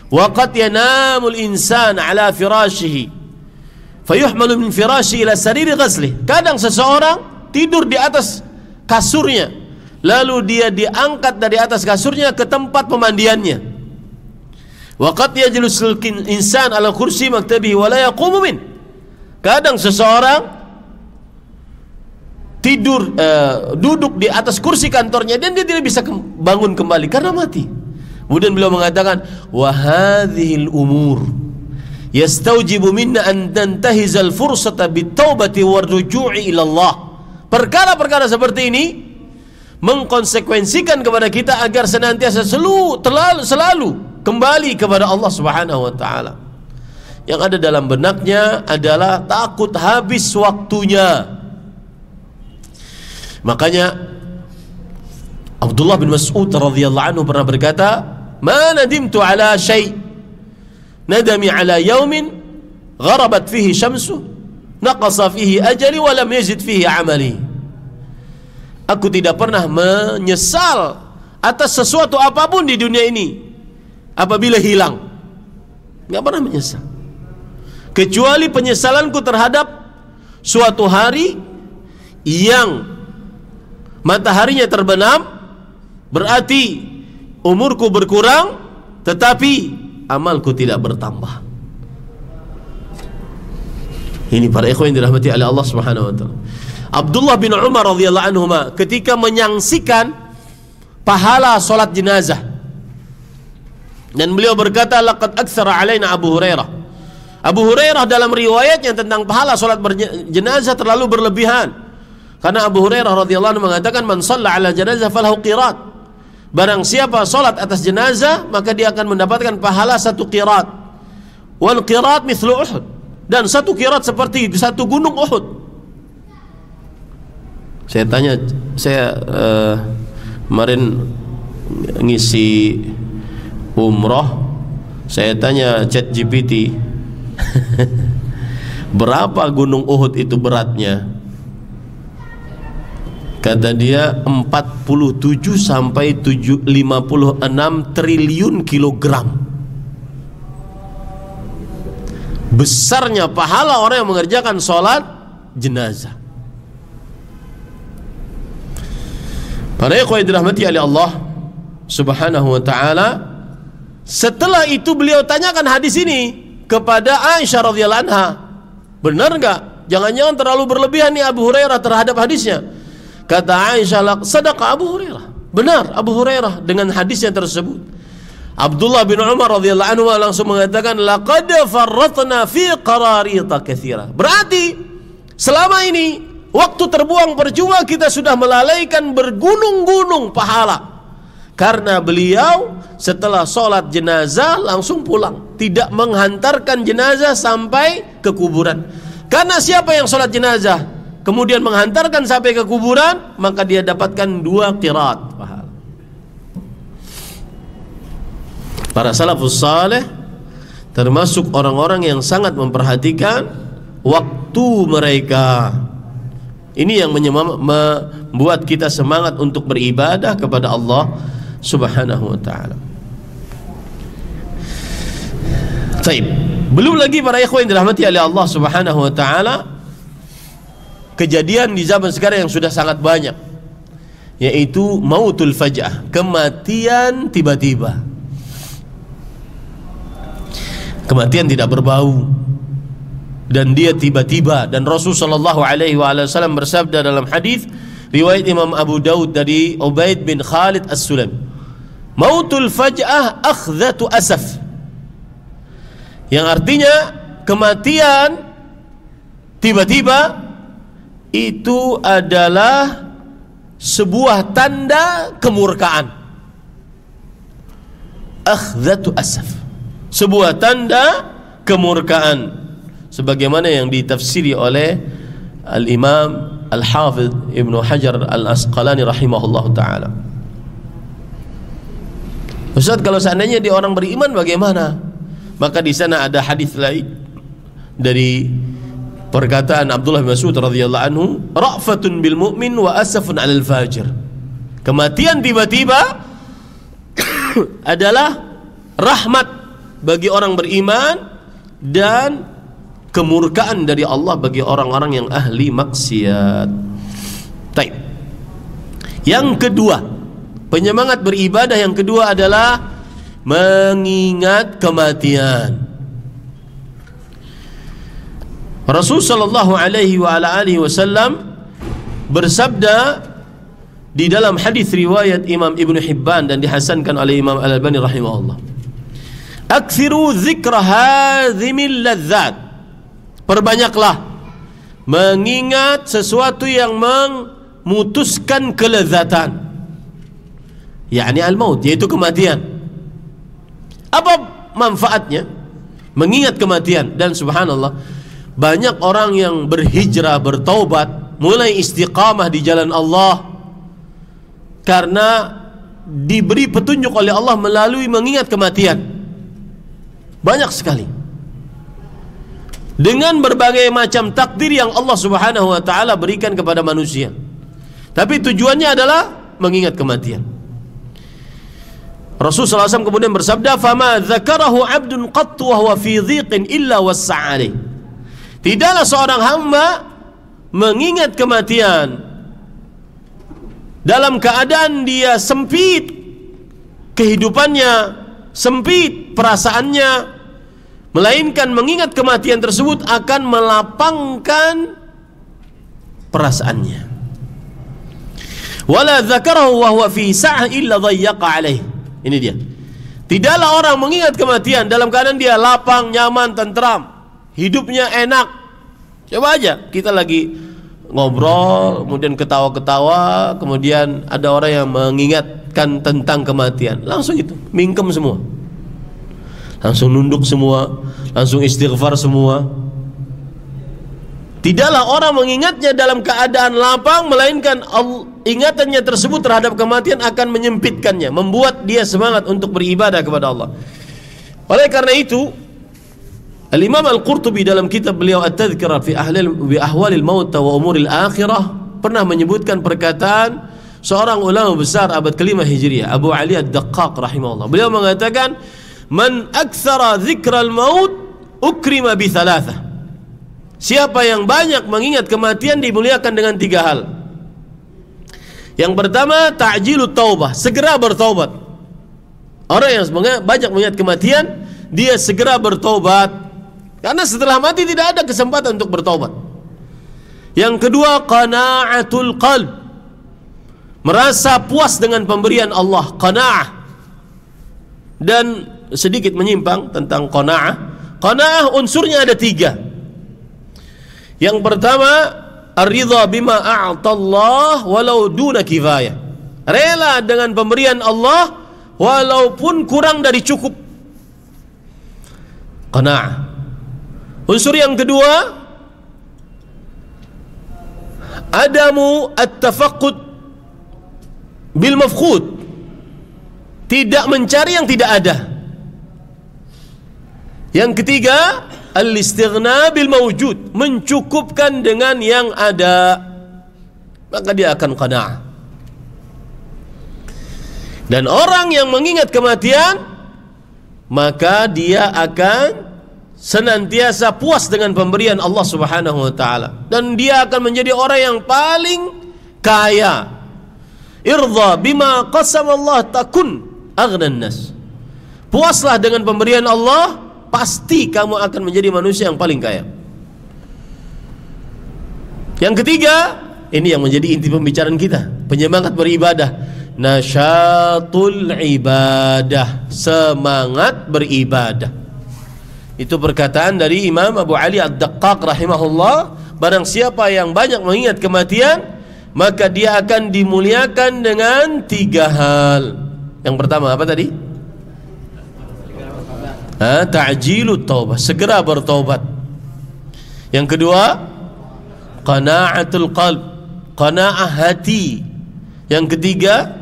Wa qad yanamul insan ala firashihi fayuhmalu min firashi ila sariri ghasli. Kadang seseorang tidur di atas kasurnya, lalu dia diangkat dari atas kasurnya ke tempat pemandiannya. Wa qad yajlisul insan ala kursi maktabihi wa la yaqumu min. Kadang seseorang tidur duduk di atas kursi kantornya dan dia tidak bisa bangun kembali karena mati. Kemudian beliau mengatakan, wa hadhil umur yastaujibu minna an tantahizal fursata bitaubati warruju'i ila Allah. Perkara-perkara seperti ini mengkonsekuensikan kepada kita agar senantiasa selalu kembali kepada Allah Subhanahu wa ta'ala. Yang ada dalam benaknya adalah takut habis waktunya. Makanya Abdullah bin Mas'ud radhiyallahu anhu pernah berkata, ma nadimtu ala syai' nadami ala yaumin gharabat fihi syamsu naqasa fihi ajali wa lam yazid fihi amali. Aku tidak pernah menyesal atas sesuatu apapun di dunia ini apabila hilang. Enggak pernah menyesal, kecuali penyesalanku terhadap suatu hari yang mataharinya terbenam, berarti umurku berkurang tetapi amalku tidak bertambah. Ini para ikhwan yang dirahmati oleh Allah Subhanahu wa taala. Abdullah bin Umar radhiyallahu anhuma ketika menyaksikan pahala salat jenazah, dan beliau berkata, laqad aktsara alaina Abu Hurairah. Abu Hurairah dalam riwayatnya tentang pahala salat jenazah terlalu berlebihan. Karena Abu Hurairah radhiyallahu anhu mengatakan, man shalla ala janazah falahu qirat. Barang siapa salat atas jenazah, maka dia akan mendapatkan pahala 1 qirat. Wal qirat mithlu Uhud. Dan 1 qirat seperti 1 gunung Uhud. Saya tanya, kemarin ngisi umroh, saya tanya ChatGPT, berapa gunung Uhud itu beratnya? Kata dia 47 sampai 56 triliun kilogram. Besarnya pahala orang yang mengerjakan sholat jenazah. Para ikhwan yang dirahmati oleh Allah Subhanahu wa ta'ala, setelah itu beliau tanyakan hadis ini kepada Aisyah radhiyallahu anha. Benar enggak? Jangan-jangan terlalu berlebihan nih Abu Hurairah terhadap hadisnya. Kata Aisyah, sadaqa Abu Hurairah. Benar Abu Hurairah dengan hadisnya tersebut. Abdullah bin Umar radhiyallahu anhu langsung mengatakan, laqad farratna fi qararita katsira. Berarti selama ini waktu terbuang percuma, kita sudah melalaikan bergunung-gunung pahala. Karena beliau setelah sholat jenazah langsung pulang, tidak menghantarkan jenazah sampai ke kuburan. Karena siapa yang sholat jenazah kemudian menghantarkan sampai ke kuburan, maka dia dapatkan 2 qiraat pahala. Para salafus saleh termasuk orang-orang yang sangat memperhatikan waktu mereka. Ini yang membuat kita semangat untuk beribadah kepada Allah Subhanahu wa ta'ala. Baik, belum lagi para ikhwan yang dirahmati oleh Allah Subhanahu wa ta'ala, kejadian di zaman sekarang yang sudah sangat banyak, yaitu mautul faj'ah, kematian tiba-tiba. Kematian tidak berbau dan dia tiba-tiba. Dan Rasulullah SAW bersabda dalam hadis riwayat Imam Abu Daud dari Ubaid bin Khalid As-Sulami, mautul faj'ah akhdhatu asaf, yang artinya kematian tiba-tiba itu adalah sebuah tanda kemurkaan. Akhdhatu asaf, sebuah tanda kemurkaan, sebagaimana yang ditafsiri oleh Al-Imam Al-Hafidh Ibnu Hajar Al-Asqalani rahimahullah ta'ala. Ustaz, kalau seandainya dia orang beriman bagaimana? Maka di sana ada hadis lain dari perkataan Abdullah bin Mas'ud radhiyallahu anhu, ra'fatun bil mu'min wa asafun 'alal fajir. Kematian tiba-tiba adalah rahmat bagi orang beriman dan kemurkaan dari Allah bagi orang-orang yang ahli maksiat. Baik. Yang kedua, penyemangat beribadah yang kedua adalah mengingat kematian. Rasul sallallahu alaihi wa ala alihi wasallam bersabda di dalam hadis riwayat Imam Ibnu Hibban dan dihasankan oleh Imam Al-Albani rahimahullah, aktsiru dzikra hadzimil ladzat, perbanyaklah mengingat sesuatu yang memutuskan kelezatan, yakni al-maut, yaitu kematian. Apa manfaatnya mengingat kematian? Dan subhanallah, banyak orang yang berhijrah, bertaubat, mulai istiqamah di jalan Allah karena diberi petunjuk oleh Allah melalui mengingat kematian. Banyak sekali, dengan berbagai macam takdir yang Allah Subhanahu wa ta'ala berikan kepada manusia, tapi tujuannya adalah mengingat kematian. Rasulullah SAW kemudian bersabda, fama dzakarahu 'abdun qattu wa huwa fi dhiqin illa wassa'a alaih. Tidaklah seorang hamba mengingat kematian dalam keadaan dia sempit kehidupannya, sempit perasaannya, melainkan mengingat kematian tersebut akan melapangkan perasaannya. Wala dzakarahu wa huwa fi sa'ah illa dhayyaqa alaih. Ini dia. Tidaklah orang mengingat kematian dalam keadaan dia lapang, nyaman, tentram, hidupnya enak. Coba aja kita lagi ngobrol, kemudian ketawa-ketawa, kemudian ada orang yang mengingatkan tentang kematian, langsung itu mingkem semua, langsung nunduk semua, langsung istighfar semua. Tidaklah orang mengingatnya dalam keadaan lapang, melainkan ingatannya tersebut terhadap kematian akan menyempitkannya, membuat dia semangat untuk beribadah kepada Allah. Oleh karena itu, Al-Imam Al-Qurtubi dalam kitab beliau At-Tadhkirah fi Ahwalil Maut wa Umuril Akhirah pernah menyebutkan perkataan seorang ulama besar abad kelima Hijriah, Abu Ali Ad-Daqqaq rahimahullah. Beliau mengatakan, "Man aktsara dzikral maut ukrima bi thalathah." Siapa yang banyak mengingat kematian dimuliakan dengan 3 hal. Yang pertama, ta'jilut taubah, segera bertaubat. Orang yang banyak mengingat kematian, dia segera bertaubat, karena setelah mati tidak ada kesempatan untuk bertaubat. Yang kedua, qana'atul qalb, merasa puas dengan pemberian Allah, qana'ah. Dan sedikit menyimpang tentang qana'ah. Qana'ah unsurnya ada 3. Yang pertama, ar-ridha bima a'tallah walau duna kifayah, rela dengan pemberian Allah walaupun kurang dari cukup. Qana'ah. Unsur yang kedua, adamu at-tafaqqud bil mafqud, tidak mencari yang tidak ada. Yang ketiga, al-istighna bil mawjud, mencukupkan dengan yang ada, maka dia akan qana'ah. Dan orang yang mengingat kematian, maka dia akan senantiasa puas dengan pemberian Allah Subhanahu wa taala, dan dia akan menjadi orang yang paling kaya. Irdha bima qasama Allah takun aghnan nas. Puaslah dengan pemberian Allah, pasti kamu akan menjadi manusia yang paling kaya. Yang ketiga, ini yang menjadi inti pembicaraan kita, penyemangat beribadah. Nasyatul ibadah, semangat beribadah. Itu perkataan dari Imam Abu Ali Ad-Daqqaq rahimahullah. Barang siapa yang banyak mengingat kematian, maka dia akan dimuliakan dengan 3 hal. Yang pertama apa tadi? Ta'jilut taubah, segera bertaubat. Yang kedua, qana'atul qalb, qana'ah hati. Yang ketiga,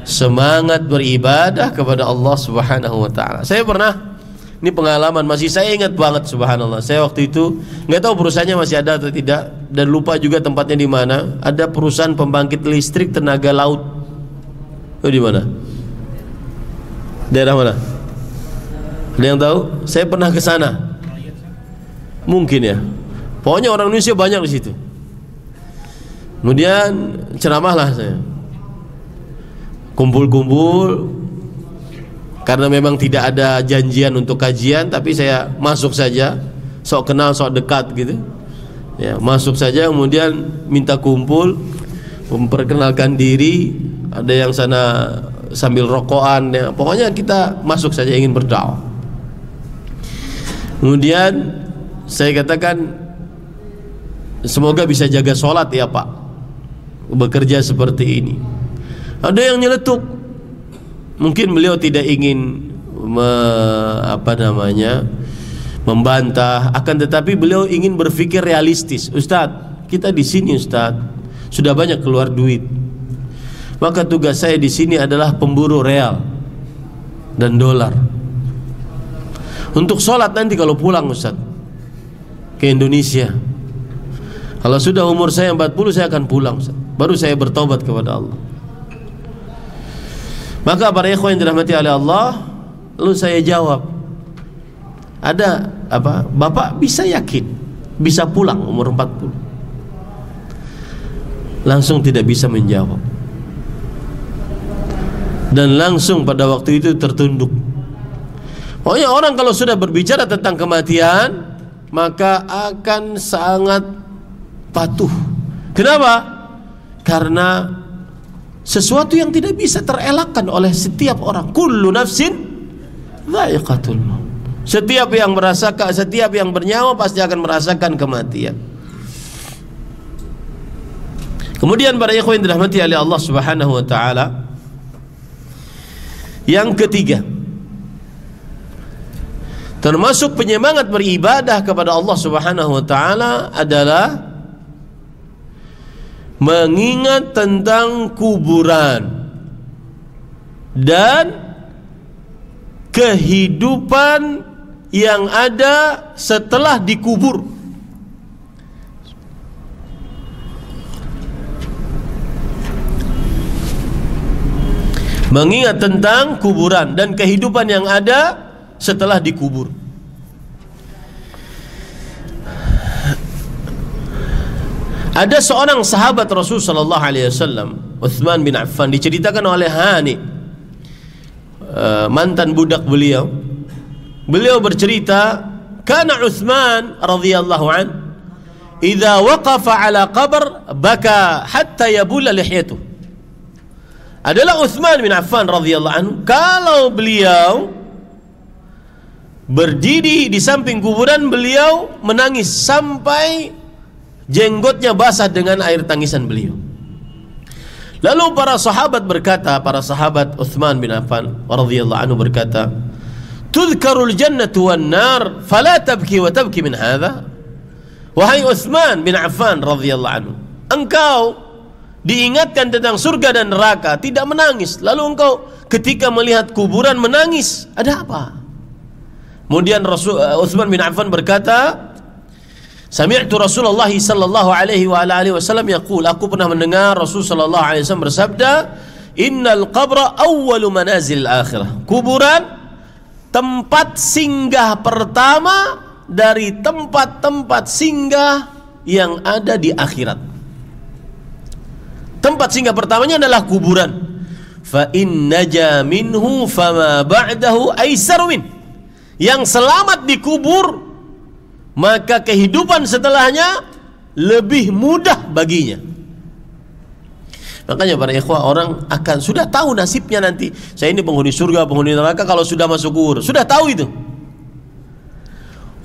semangat beribadah kepada Allah Subhanahu wa taala. Saya pernah, ini pengalaman masih saya ingat banget, subhanallah. Saya waktu itu nggak tahu perusahaannya masih ada atau tidak, dan lupa juga tempatnya di mana. Ada perusahaan pembangkit listrik tenaga laut. Oh, di mana? Daerah mana? Ada yang tahu? Saya pernah ke sana. Mungkin ya. Pokoknya orang Indonesia banyak di situ. Kemudian ceramahlah saya. Kumpul-kumpul, karena memang tidak ada janjian untuk kajian, tapi saya masuk saja, sok kenal sok dekat gitu ya, masuk saja, kemudian minta kumpul, memperkenalkan diri, ada yang sana sambil rokokan ya. Pokoknya kita masuk saja, ingin berdakwah. Kemudian saya katakan, semoga bisa jaga sholat ya Pak, bekerja seperti ini. Ada yang nyeletuk, mungkin beliau tidak ingin membantah, akan tetapi beliau ingin berpikir realistis. Ustadz, kita di sini Ustadz sudah banyak keluar duit, maka tugas saya di sini adalah pemburu real dan dolar. Untuk sholat nanti kalau pulang Ustadz ke Indonesia, kalau sudah umur saya 40, saya akan pulang Ustadz, baru saya bertobat kepada Allah. Maka para ikhwan yang dirahmati oleh Allah, lalu saya jawab, ada apa? Bapak bisa yakin bisa pulang umur 40? Langsung tidak bisa menjawab, dan langsung pada waktu itu tertunduk. Pokoknya orang kalau sudah berbicara tentang kematian, maka akan sangat patuh. Kenapa? Karena sesuatu yang tidak bisa terelakkan oleh setiap orang. Kullu nafsin dha'iqatul maut. Setiap yang merasakan, setiap yang bernyawa pasti akan merasakan kematian. Kemudian para ikhwan dirahmati oleh Allah Subhanahu wa taala, yang ketiga, termasuk penyemangat beribadah kepada Allah Subhanahu wa taala adalah mengingat tentang kuburan dan kehidupan yang ada setelah dikubur. Mengingat tentang kuburan dan kehidupan yang ada setelah dikubur. Ada seorang sahabat Rasul sallallahu alaihi wasallam, Utsman bin Affan, diceritakan oleh Hani, mantan budak beliau. Beliau bercerita, kana Utsman radhiyallahu an idza waqafa ala qabr baka hatta yabula lihyatuh. Adalah Utsman bin Affan radhiyallahu anhu, kalau beliau berdiri di samping kuburan, beliau menangis sampai jenggotnya basah dengan air tangisan beliau. Lalu para sahabat berkata, para sahabat Utsman bin Affan radhiyallahu anhu berkata, "Tudhkarul jannatu wan nar fala tabki wa tabki min hadha." Wahai Utsman bin Affan radhiyallahu anhu, engkau diingatkan tentang surga dan neraka, tidak menangis, lalu engkau ketika melihat kuburan menangis, ada apa? Kemudian Utsman bin Affan berkata, sami'tu Rasulullah sallallahu alaihi wa alihi wasallam yaqul, aku pernah mendengar Rasul sallallahu alaihi wasallam bersabda, innal qabra awwalu manazil akhirah. Kuburan tempat singgah pertama dari tempat-tempat singgah yang ada di akhirat. Tempat singgah pertamanya adalah kuburan. Fa in naja minhu fama ba'dahu aisaru min. Yang selamat dikubur, maka kehidupan setelahnya lebih mudah baginya. Makanya para ikhwah, orang akan sudah tahu nasibnya nanti. Saya ini penghuni surga, penghuni neraka kalau sudah masuk kubur. Sudah tahu itu.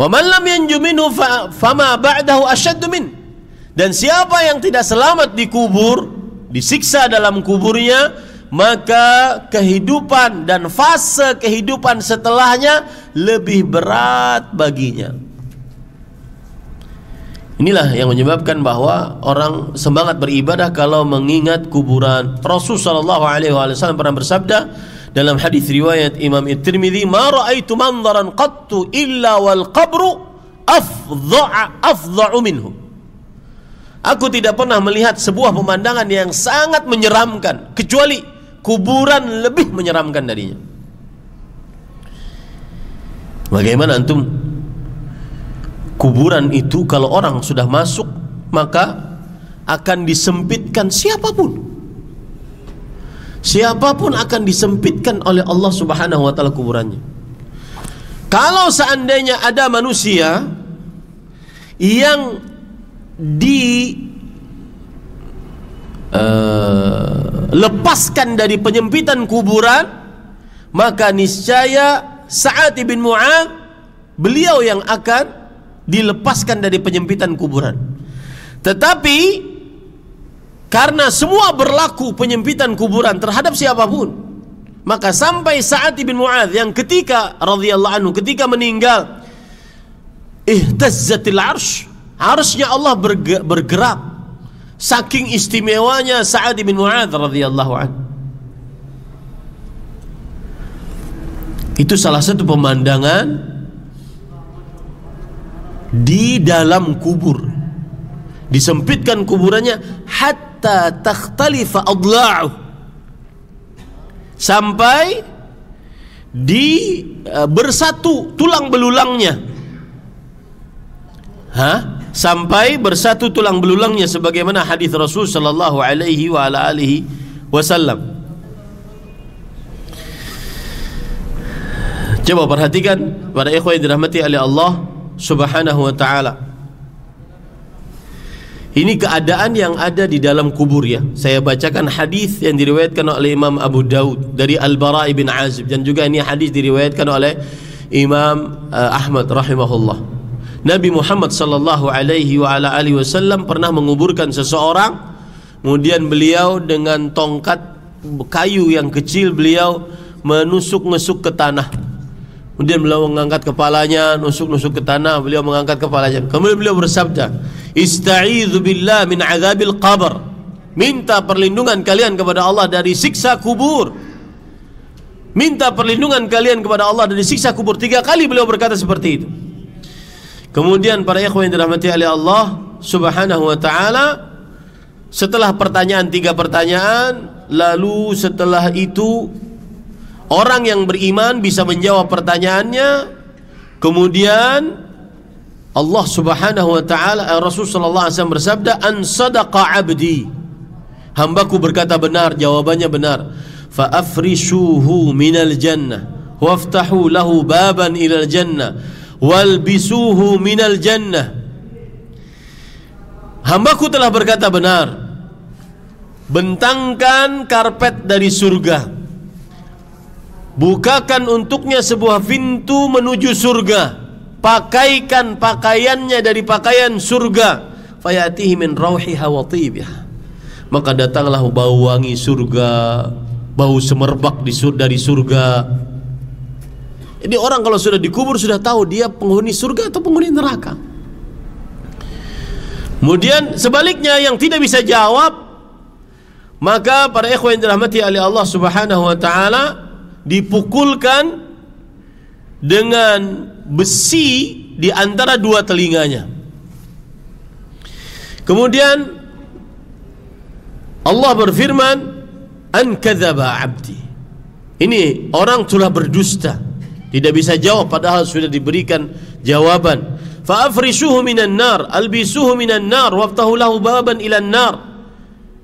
Wa man lam yanju minhu fama ba'dahu ashaddu min. Dan siapa yang tidak selamat dikubur, disiksa dalam kuburnya, maka kehidupan dan fase kehidupan setelahnya lebih berat baginya. Inilah yang menyebabkan bahwa orang semangat beribadah kalau mengingat kuburan. Rasul sallallahu alaihi wasallam pernah bersabda dalam hadis riwayat Imam At-Tirmidzi, "Ma ra'aitu manzaran qattu illa wal qabru afdha'u minhu." Aku tidak pernah melihat sebuah pemandangan yang sangat menyeramkan kecuali kuburan lebih menyeramkan darinya. Bagaimana antum? Kuburan itu kalau orang sudah masuk, maka akan disempitkan siapapun. Siapapun akan disempitkan oleh Allah Subhanahu wa taala kuburannya. Kalau seandainya ada manusia yang lepaskan dari penyempitan kuburan, maka niscaya Sa'ad bin Mu'adz, beliau yang akan dilepaskan dari penyempitan kuburan. Tetapi karena semua berlaku penyempitan kuburan terhadap siapapun, maka sampai Sa'ad bin Mu'adz yang ketika radhiyallahu anhu ketika meninggal, ihtazzatil arsh, arsy-nya Allah bergerak saking istimewanya Sa'ad bin Mu'adz radhiyallahu anhu. Itu salah satu pemandangan di dalam kubur. Disempitkan kuburannya hatta takhtalifa adla'u, sampai bersatu tulang belulangnya. Sampai bersatu tulang belulangnya sebagaimana hadis Rasul sallallahu alaihi wa ala alihi wasallam. Coba perhatikan para ikhwan yang dirahmati oleh Allah Subhanahu wa ta'ala. Ini keadaan yang ada di dalam kubur ya. Saya bacakan hadis yang diriwayatkan oleh Imam Abu Daud dari Al-Bara' bin Azib, dan juga ini hadis diriwayatkan oleh Imam Ahmad rahimahullah. Nabi Muhammad sallallahu alaihi wa ala alihi wasallam pernah menguburkan seseorang, kemudian beliau dengan tongkat kayu yang kecil beliau menusuk-nusuk ke tanah. Kemudian beliau mengangkat kepalanya, nusuk-nusuk ke tanah, beliau mengangkat kepalanya. Kemudian beliau bersabda, "Ista'idzu billah min azabil qabr." minta perlindungan kalian kepada Allah dari siksa kubur. Minta perlindungan kalian kepada Allah dari siksa kubur. 3 kali beliau berkata seperti itu. Kemudian para ikhwan yang dirahmati oleh Allah Subhanahu wa taala, setelah 3 pertanyaan, lalu setelah itu orang yang beriman bisa menjawab pertanyaannya. Kemudian Allah Subhanahu wa taala, Rasul sallallahu alaihi wasallam bersabda, "An sadaqa 'abdi." Hambaku berkata benar, jawabannya benar. Fa afrishuhu minal jannah waftahu lahu baban ilal jannah walbisuhu minal jannah. Hambaku telah berkata benar. Bentangkan karpet dari surga. Bukakan untuknya sebuah pintu menuju surga. Pakaikan pakaiannya dari pakaian surga. Fayatihi min rauhiha wa tibiha. Maka datanglah bau wangi surga, bau semerbak dari surga. Jadi orang kalau sudah dikubur sudah tahu dia penghuni surga atau penghuni neraka. Kemudian sebaliknya yang tidak bisa jawab, maka para ikhwan yang dirahmati oleh Allah Subhanahu wa taala dipukulkan dengan besi di antara 2 telinganya. Kemudian Allah berfirman, "An kadzaba 'abdi." Ini orang telah berdusta, tidak bisa jawab padahal sudah diberikan jawaban. Fa afrishuhu minan nar, albisuhu minan nar, waftahu lahu baban ilan nar,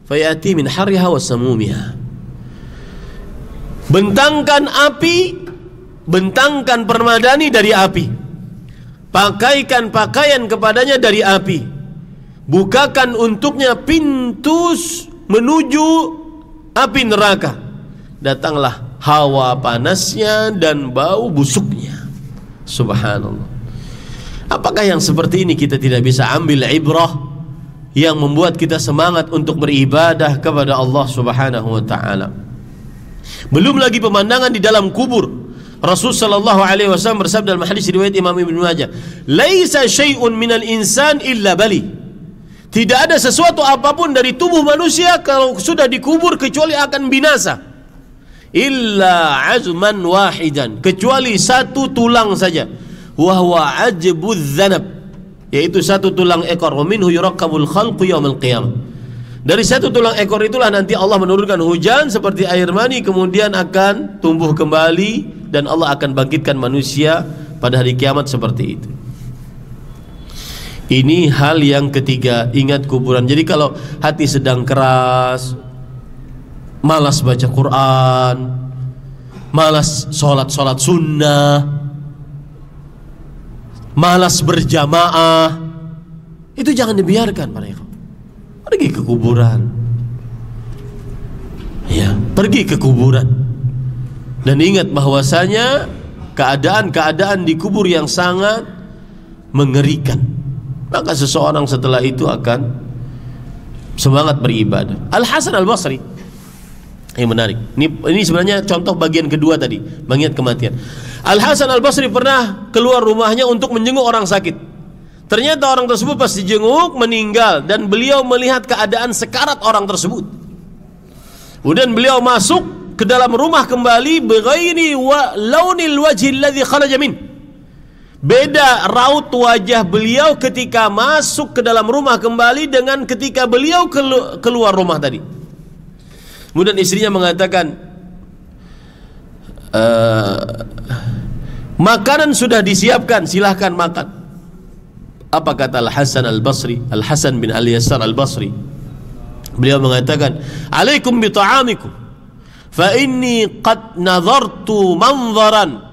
fayati min harriha wa samumiha. Bentangkan api, bentangkan permadani dari api. Pakaikan pakaian kepadanya dari api. Bukakan untuknya pintu menuju api neraka. Datanglah hawa panasnya dan bau busuknya. Subhanallah. Apakah yang seperti ini kita tidak bisa ambil ibrah yang membuat kita semangat untuk beribadah kepada Allah Subhanahu wa taala? Belum lagi pemandangan di dalam kubur. Rasul sallallahu alaihi wasallam bersabda dalam hadis riwayat Imam Ibnu Majah, "Laisa syai'un minal insan illa bali." Tidak ada sesuatu apapun dari tubuh manusia kalau sudah dikubur kecuali akan binasa. Illa azman wahidan, kecuali 1 tulang saja. Wa huwa ajbuz zanab, yaitu 1 tulang ekor. Wa minhu yurakkabul khalqu yaumil qiyamah. Dari 1 tulang ekor itulah nanti Allah menurunkan hujan seperti air mani, kemudian akan tumbuh kembali dan Allah akan bangkitkan manusia pada hari kiamat seperti itu. Ini hal yang ketiga, ingat kuburan. Jadi kalau hati sedang keras, malas baca Quran, malas sholat sunnah, malas berjamaah, itu jangan dibiarkan para ikhwan. Pergi ke kuburan, ya, pergi ke kuburan. Dan ingat bahwasanya keadaan-keadaan di kubur yang sangat mengerikan. Maka seseorang setelah itu akan semangat beribadah. Al-Hasan Al-Basri, yang menarik, ini sebenarnya contoh bagian kedua tadi, mengingat kematian. Al-Hasan Al-Basri pernah keluar rumahnya untuk menjenguk orang sakit. Ternyata orang tersebut pas dijenguk meninggal, dan beliau melihat keadaan sekarat orang tersebut. Kemudian beliau masuk ke dalam rumah kembali, bighairi wa launil wajhi alladhi kharaja min. Beda raut wajah beliau ketika masuk ke dalam rumah kembali dengan ketika beliau keluar rumah tadi. Kemudian istrinya mengatakan, makanan sudah disiapkan, silahkan makan. Apa kata Al-Hasan Al-Basri, Al-Hasan bin Al-Yasar Al-Basri? Beliau mengatakan, "Alaikum bi ta'amikum, fa inni qad nadhartu manzaran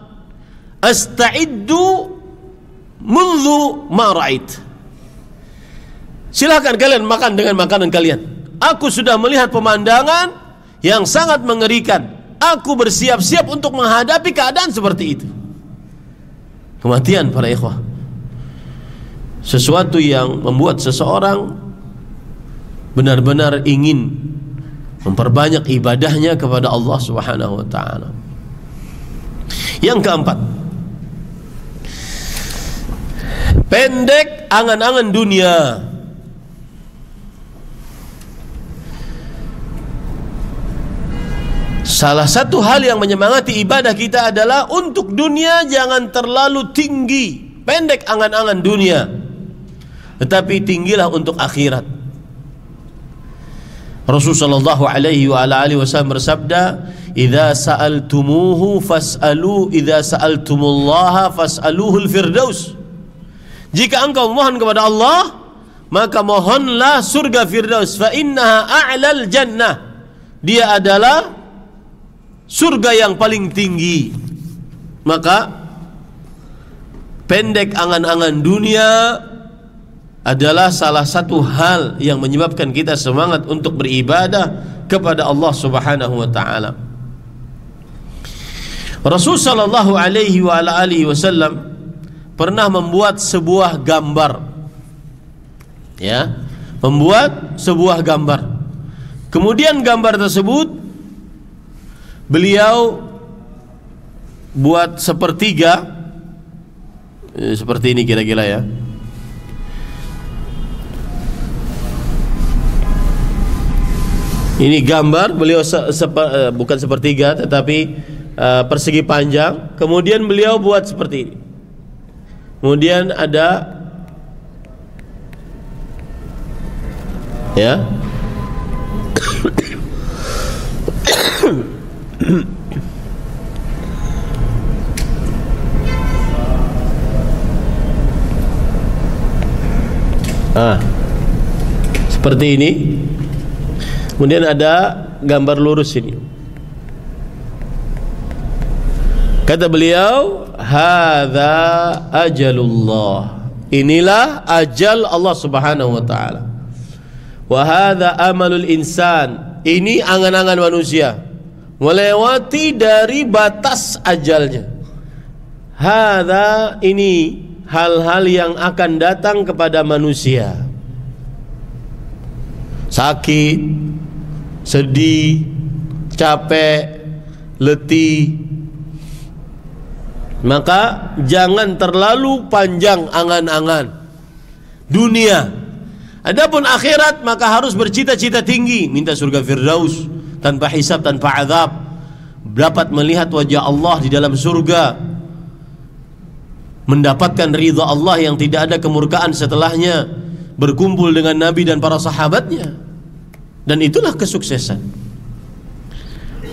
asta'iddu mundu ma ra'ait." Silahkan kalian makan dengan makanan kalian. Aku sudah melihat pemandangan yang sangat mengerikan. Aku bersiap-siap untuk menghadapi keadaan seperti itu. Kematian para ikhwah, sesuatu yang membuat seseorang benar-benar ingin memperbanyak ibadahnya kepada Allah Subhanahu wa taala. Yang keempat, pendek angan-angan dunia. Salah satu hal yang menyemangati ibadah kita adalah untuk dunia jangan terlalu tinggi, pendek angan-angan dunia, tetapi tinggilah untuk akhirat. Rasulullah sallallahu alaihi wasallam bersabda, "Idza sa'altumuhu fas'alu, idza sa'altumullaha fas'aluhul firdaus." Jika engkau mohon kepada Allah, maka mohonlah surga Firdaus, fa innaha a'lal jannah. Dia adalah surga yang paling tinggi. Maka pendek angan-angan dunia adalah salah satu hal yang menyebabkan kita semangat untuk beribadah kepada Allah Subhanahu wa taala. Rasul sallallahu alaihi wasallam pernah membuat sebuah gambar. Ya, membuat sebuah gambar. Kemudian gambar tersebut beliau buat sepertiga, seperti ini kira-kira ya. Ini gambar beliau bukan sepertiga tetapi persegi panjang. Kemudian beliau buat seperti ini. Kemudian ada ya. Seperti ini. Kemudian ada gambar lurus ini. Kata beliau, hadza ajalullah. Inilah ajal Allah Subhanahu wa taala. Wa hadza amalul insan. Ini angan-angan manusia melewati dari batas ajalnya. Hadza, ini hal-hal yang akan datang kepada manusia. Sakit, sedih, capek, letih. Maka jangan terlalu panjang angan-angan dunia. Adapun akhirat maka harus bercita-cita tinggi, minta surga Firdaus tanpa hisab, tanpa azab, dapat melihat wajah Allah di dalam surga, mendapatkan ridha Allah yang tidak ada kemurkaan setelahnya, berkumpul dengan Nabi dan para sahabatnya. Dan itulah kesuksesan.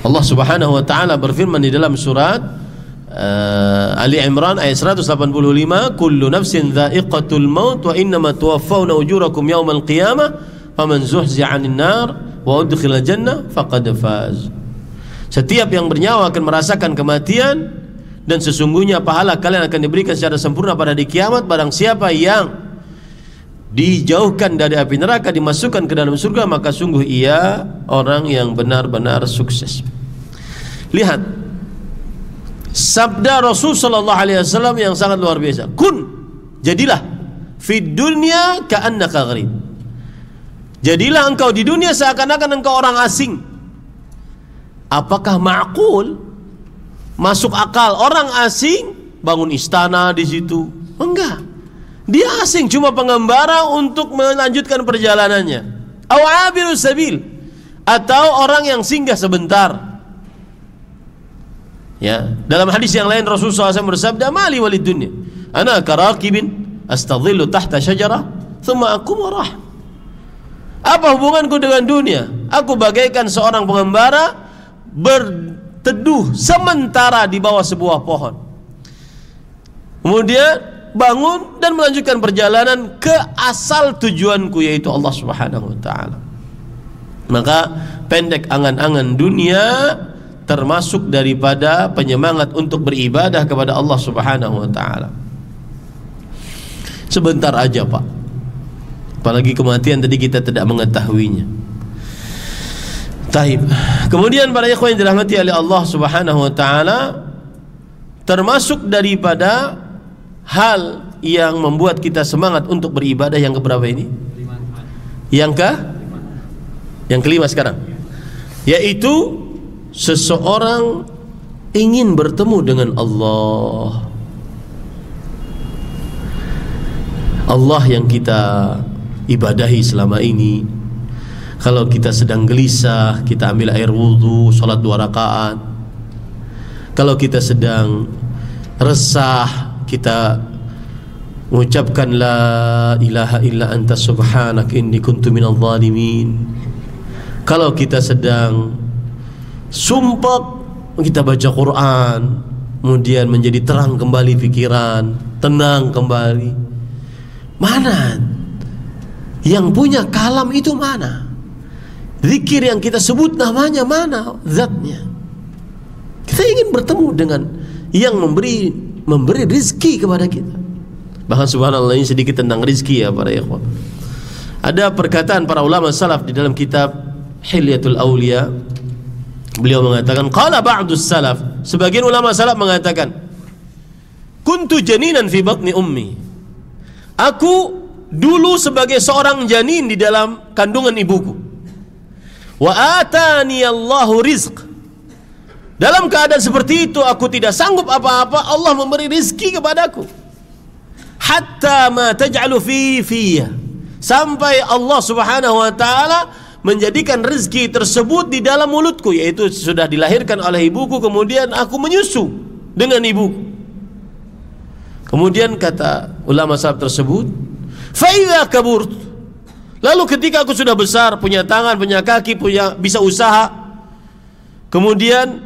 Allah Subhanahu wa taala berfirman di dalam surat Ali Imran ayat 185, kullu nafsin dha'iqatul maut wa innama tuwaffawna ujurakum yawmal qiyamah faman zuhzi'a 'anil nar wa udkhilal jannah faqad faz. Setiap yang bernyawa akan merasakan kematian, dan sesungguhnya pahala kalian akan diberikan secara sempurna pada hari kiamat. Barang siapa yang dijauhkan dari api neraka, dimasukkan ke dalam surga, maka sungguh ia orang yang benar-benar sukses. Lihat sabda Rasul sallallahu alaihi wasallam yang sangat luar biasa. Kun, jadilah fid dunya ka'annaka gharib. Jadilah engkau di dunia seakan-akan engkau orang asing. Apakah ma'qul, masuk akal orang asing bangun istana di situ? Enggak. Dia asing, cuma pengembara untuk melanjutkan perjalanannya. Aw abirus sabil, atau orang yang singgah sebentar. Ya, dalam hadis yang lain Rasulullah SAW bersabda, "Mali walid dunya, ana karakibin astadhillu tahta syajarah, thumma aqum wa rah." Apa hubunganku dengan dunia? Aku bagaikan seorang pengembara berteduh sementara di bawah sebuah pohon. Kemudian bangun dan melanjutkan perjalanan ke asal tujuanku, yaitu Allah Subhanahu wa taala. Maka pendek angan-angan dunia termasuk daripada penyemangat untuk beribadah kepada Allah Subhanahu wa taala. Sebentar aja, Pak. Apalagi kematian tadi kita tidak mengetahuinya. Taib. Kemudian para ikhwan yang dirahmati oleh Allah Subhanahu wa taala, termasuk daripada hal yang membuat kita semangat untuk beribadah yang keberapa ini? Yang kelima sekarang, yaitu seseorang ingin bertemu dengan Allah. Allah yang kita ibadahi selama ini, Kalau kita sedang gelisah, kita ambil air wudhu, sholat 2 rakaat. Kalau kita sedang resah, kita mengucapkan la ilaha illa anta subhanak inni kuntu minadh dhalimin. Kalau kita sedang sumpah, kita baca Quran, kemudian menjadi terang kembali pikiran, tenang kembali. Mana yang punya kalam itu? Mana zikir yang kita sebut namanya? Mana zatnya? Kita ingin bertemu dengan yang memberi rizki kepada kita. Bahkan subhanallah, ini sedikit tentang rizki ya para ikhwan. Ada perkataan para ulama salaf di dalam kitab Hilyatul Awliya. Beliau mengatakan, qala ba'dus salaf, sebagian ulama salaf mengatakan, kuntu janinan fi batni ummi. Aku dulu sebagai seorang janin di dalam kandungan ibuku. Wa atani Allahu rizq. Dalam keadaan seperti itu aku tidak sanggup apa-apa, Allah memberi rizki kepadaku. Hatta ma taj'alu fi fiyya. Sampai Allah Subhanahu wa taala menjadikan rezeki tersebut di dalam mulutku, yaitu sudah dilahirkan oleh ibuku, kemudian aku menyusu dengan ibuku. Kemudian kata ulama salaf tersebut, fa idza kaburt, lalu ketika aku sudah besar, punya tangan, punya kaki, bisa usaha, kemudian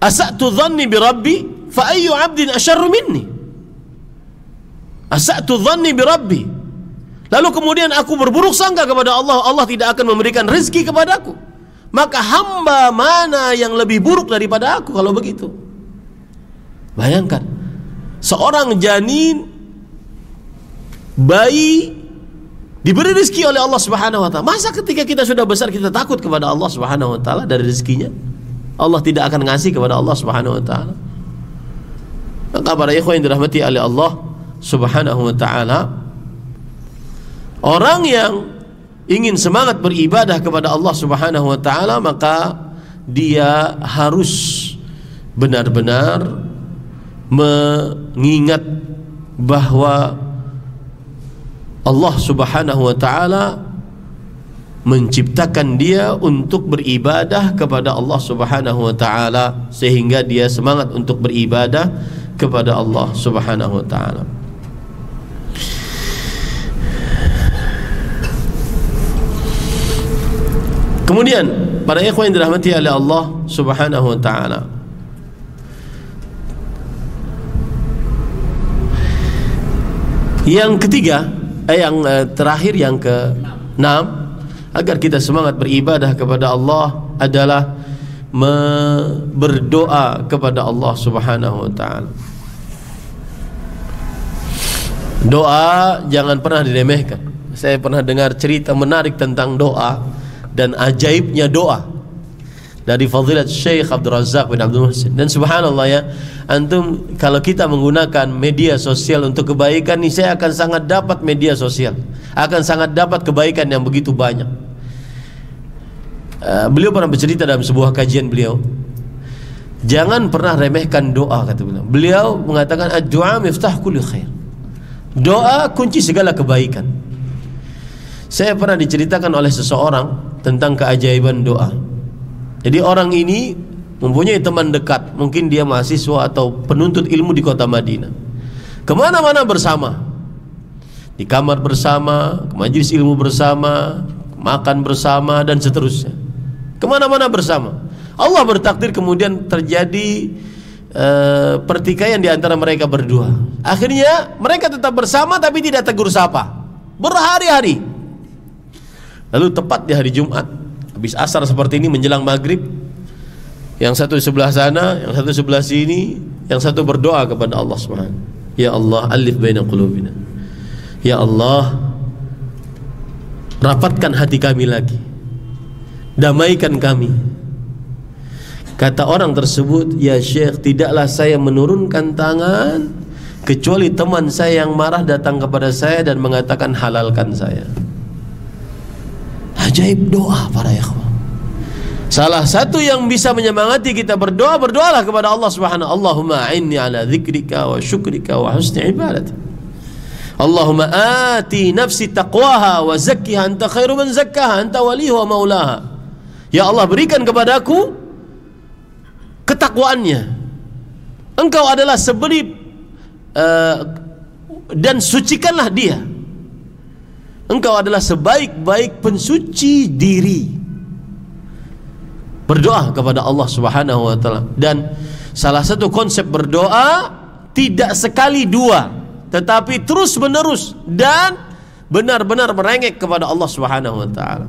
asa'tu dhanni bi rabbi fa ayyu 'abdin asyarru minni. Asa'tu dhanni bi rabbi. Lalu kemudian aku berburuk sangka kepada Allah, Allah tidak akan memberikan rezeki kepadaku. Maka hamba mana yang lebih buruk daripada aku kalau begitu? Bayangkan, seorang janin, bayi, diberi rezeki oleh Allah Subhanahu wa taala. Masa ketika kita sudah besar kita takut kepada Allah Subhanahu wa taala dari rezekinya? Allah tidak akan ngasih kepada Allah Subhanahu wa taala. Maka para ikhwan yang dirahmati oleh Allah Subhanahu wa taala, orang yang ingin semangat beribadah kepada Allah Subhanahu wa taala, maka dia harus benar-benar mengingat bahwa Allah Subhanahu wa taala menciptakan dia untuk beribadah kepada Allah Subhanahu wa taala, sehingga dia semangat untuk beribadah kepada Allah Subhanahu wa taala. Kemudian para ikhwan yang dirahmati oleh Allah Subhanahu wa taala, yang ketiga, yang terakhir, yang ke-6, agar kita semangat beribadah kepada Allah adalah berdoa kepada Allah Subhanahu wa taala. Doa jangan pernah diremehkan. Saya pernah dengar cerita menarik tentang doa dan ajaibnya doa dari Fadilat Syekh Abdul Razak bin Abdul Muhsin. Dan subhanallah ya, antum kalau kita menggunakan media sosial untuk kebaikan, nih saya akan sangat dapat media sosial, akan sangat dapat kebaikan yang begitu banyak. Beliau pernah bercerita dalam sebuah kajian beliau, jangan pernah remehkan doa, kata beliau. Beliau mengatakan ad-du'a miftah kulli khair. Doa kunci segala kebaikan. Saya pernah diceritakan oleh seseorang tentang keajaiban doa. Jadi orang ini mempunyai teman dekat, mungkin dia mahasiswa atau penuntut ilmu di kota Madinah. Kemana-mana bersama, di kamar bersama, ke majelis ilmu bersama, makan bersama, dan seterusnya. Kemana-mana bersama. Allah bertakdir kemudian terjadi pertikaian di antara mereka berdua. Akhirnya mereka tetap bersama tapi tidak tegur sapa berhari-hari. Lalu tepat di hari Jumat, habis asar seperti ini menjelang maghrib, yang satu di sebelah sana, yang satu sebelah sini, yang satu berdoa kepada Allah Subhanahu. Ya Allah, alif baina qulubina. Ya Allah, rapatkan hati kami lagi, damaikan kami. Kata orang tersebut, ya Syekh, tidaklah saya menurunkan tangan kecuali teman saya yang marah datang kepada saya dan mengatakan halalkan saya. Ajaib doa para ikhwan. Salah satu yang bisa menyemangati kita berdoa, berdoalah kepada Allah Subhanahu. Allahumma a'inni ala dzikrika wa syukrika wa husni ibadatik. Allahumma ati nafsi taqwaha wa zakkiha anta khairu man zakkaha anta waliha wa maulaha. Ya Allah, berikan kepadaku ketakwaannya. Engkau adalah seberi dan sucikanlah dia. Engkau adalah sebaik-baik pensuci diri. Berdoa kepada Allah Subhanahu wa taala. Dan salah satu konsep berdoa tidak sekali dua, tetapi terus menerus dan benar-benar merengek kepada Allah Subhanahu wa taala.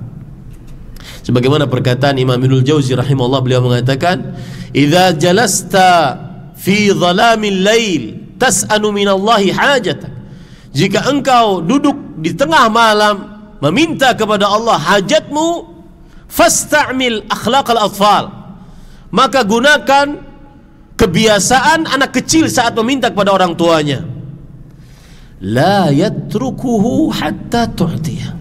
Sebagaimana perkataan Imam Ibnul Jauzi rahimahullah, beliau mengatakan, "Idza jalasta fi dhalamil lail tas'anu minallahi hajatak." Jika engkau duduk di tengah malam meminta kepada Allah hajatmu, fasta'mil akhlaqal atfal. Maka gunakan kebiasaan anak kecil saat meminta kepada orang tuanya. La yatrukuhu hatta tu'tiya.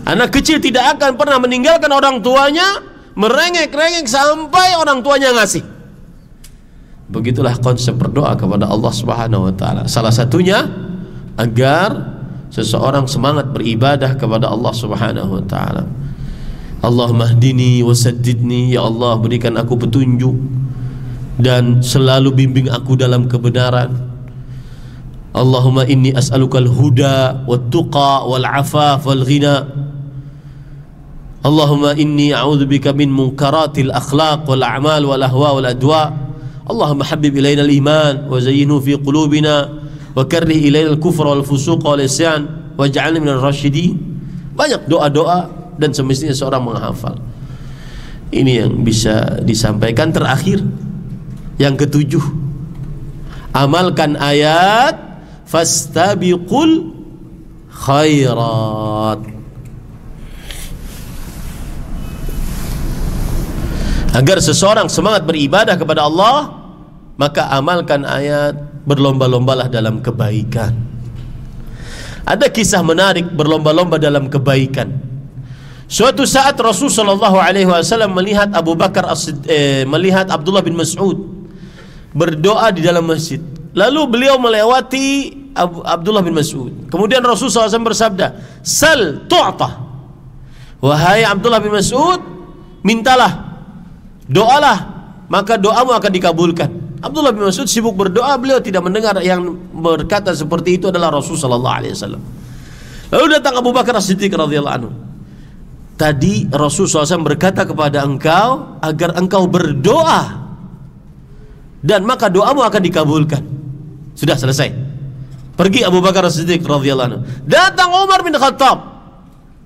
Anak kecil tidak akan pernah meninggalkan orang tuanya, merengek-rengek sampai orang tuanya ngasih. Begitulah konsep berdoa kepada Allah Subhanahu wa taala. Salah satunya agar seseorang semangat beribadah kepada Allah Subhanahu wa taala. Allahumma hdini wa saddidni, ya Allah berikan aku petunjuk dan selalu bimbing aku dalam kebenaran. Allahumma inni as'alukal huda wat tuqa wal afaf wal ghina. Allahumma inni a'udzubika min munkaratil akhlaq wal a'mal wal ahwa wal adwa. Allahumma habbib ilaina al iman wa zayyinhu fi qulubina wa karrih ilaina al kufra wal fusuq wal isyan waj'alna minal rasyidin. Banyak doa-doa dan semestinya seorang menghafal. Ini yang bisa disampaikan. Terakhir, yang ketujuh, amalkan ayat fastabiqul khairat. Agar seseorang semangat beribadah kepada Allah, maka amalkan ayat, berlomba-lombalah dalam kebaikan. Ada kisah menarik berlomba-lomba dalam kebaikan. Suatu saat Rasulullah SAW melihat melihat Abdullah bin Mas'ud berdoa di dalam masjid. Lalu beliau melewati Abdullah bin Mas'ud. Kemudian Rasulullah SAW bersabda, "Sal tu'ta." Wahai Abdullah bin Mas'ud, mintalah, doalah, maka doamu akan dikabulkan. Abdullah bin Mas'ud sibuk berdoa, beliau tidak mendengar. Yang berkata seperti itu adalah Rasulullah SAW. Lalu datang Abu Bakar As-Siddiq radhiyallahu anhu. Tadi Rasulullah SAW berkata kepada engkau agar engkau berdoa dan maka doamu akan dikabulkan. Sudah selesai. Pergi Abu Bakar As-Siddiq radhiyallahu anhu. Datang Umar bin Khattab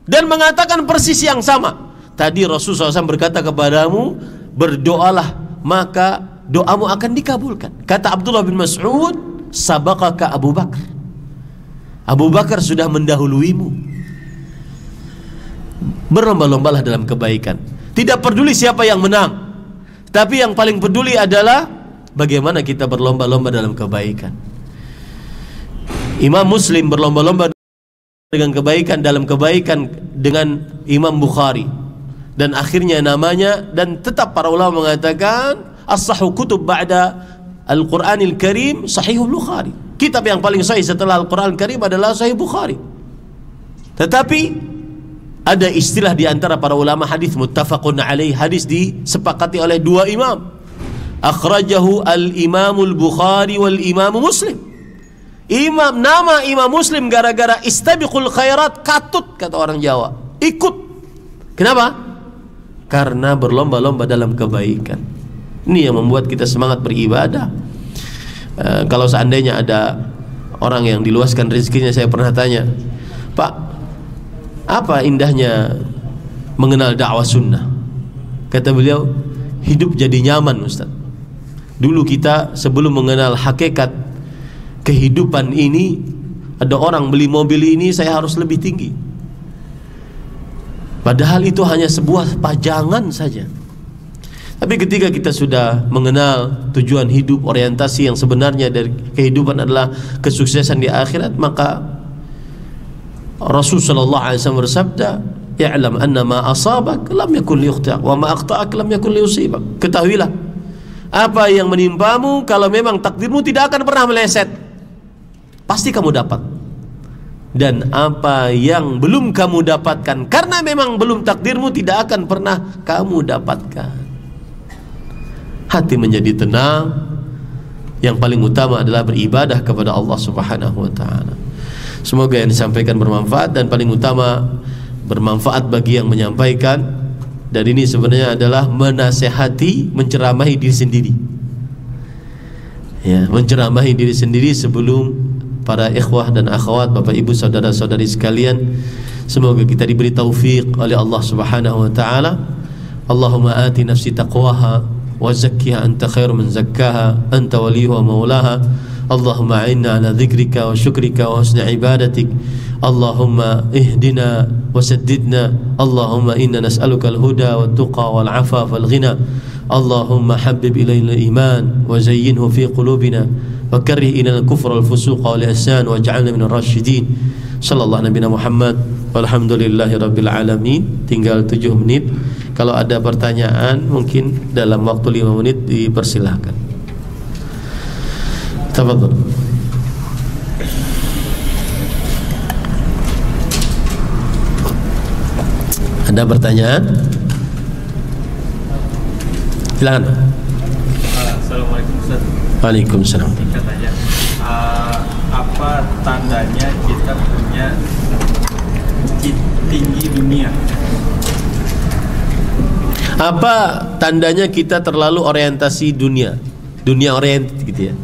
dan mengatakan persis yang sama. Tadi Rasulullah SAW berkata kepadamu, berdoalah maka doamu akan dikabulkan. Kata Abdullah bin Mas'ud, sabaqaka Abu Bakar. Abu Bakar sudah mendahuluimu. Berlomba-lombalah dalam kebaikan. Tidak peduli siapa yang menang, tapi yang paling peduli adalah bagaimana kita berlomba-lomba dalam kebaikan. Imam Muslim berlomba-lomba dengan kebaikan dalam kebaikan dengan Imam Bukhari, dan akhirnya namanya, dan tetap para ulama mengatakan as-sahhu kutub ba'da Al-Qur'anil Karim Sahihul Bukhari. Kitab yang paling sahih setelah Al-Qur'an Karim adalah Sahih Bukhari. Tetapi ada istilah di antara para ulama hadis, muttafaqun alaih, hadis disepakati oleh dua imam. Akhrajahu al-Imamul Bukhari wal Imam Muslim. Nama Imam Muslim gara-gara istabiqul khairat, katut kata orang Jawa. Ikut. Kenapa? Karena berlomba-lomba dalam kebaikan. Ini yang membuat kita semangat beribadah. Kalau seandainya ada orang yang diluaskan rezekinya, saya pernah tanya, "Pak, apa indahnya mengenal dakwah sunnah?" Kata beliau, hidup jadi nyaman, Ustaz. Dulu kita sebelum mengenal hakikat kehidupan ini, ada orang beli mobil ini saya harus lebih tinggi, padahal itu hanya sebuah pajangan saja. Tapi ketika kita sudah mengenal tujuan hidup, orientasi yang sebenarnya dari kehidupan adalah kesuksesan di akhirat, maka Rasulullah SAW bersabda, "Ya'lam anna ma asabak lam yakun liyukhti'ak wa ma akhta'ak lam yakun liyusibak." Ketahuilah, apa yang menimpamu kalau memang takdirmu tidak akan pernah meleset, pasti kamu dapat. dan apa yang belum kamu dapatkan, karena memang belum takdirmu, tidak akan pernah kamu dapatkan. Hati menjadi tenang. Yang paling utama adalah beribadah kepada Allah Subhanahu wa ta'ala. Semoga yang disampaikan bermanfaat, dan paling utama bermanfaat bagi yang menyampaikan. Dan ini sebenarnya adalah menasehati, menceramahi diri sendiri, ya, menceramahi diri sendiri sebelum para ikhwah dan akhwat, bapak ibu saudara-saudari sekalian. Semoga kita diberi taufik oleh Allah Subhanahu wa ta'ala. Allahumma ati nafsi taqwaha wa zakkiha anta khairu man zakkaha anta waliyuha wa maulaha. Allahumma a'inna ala dhikrika wa syukrika wa husni ibadatik. Allahumma ihdina wa saddidna. Allahumma inna nas'aluka al-huda wa tuqa wal afaf wal ghina. Allahumma habib ilayna al-iman wa zayyinhu fi qulubina wa karrih ilayna al-kufra wal fusuqa wal ihsan waj'alna minal rasyidin. Sallallahu nabiyana Muhammad walhamdulillahi rabbil alamin. Tinggal 7 menit. Kalau ada pertanyaan mungkin dalam waktu 5 menit dipersilahkan. Tafadhol. Ada pertanyaan? Silakan. Assalamualaikum Ustaz. Waalaikumsalam. Katanya, apa tandanya kita punya tinggi dunia? Apa tandanya kita terlalu orientasi dunia oriented gitu ya?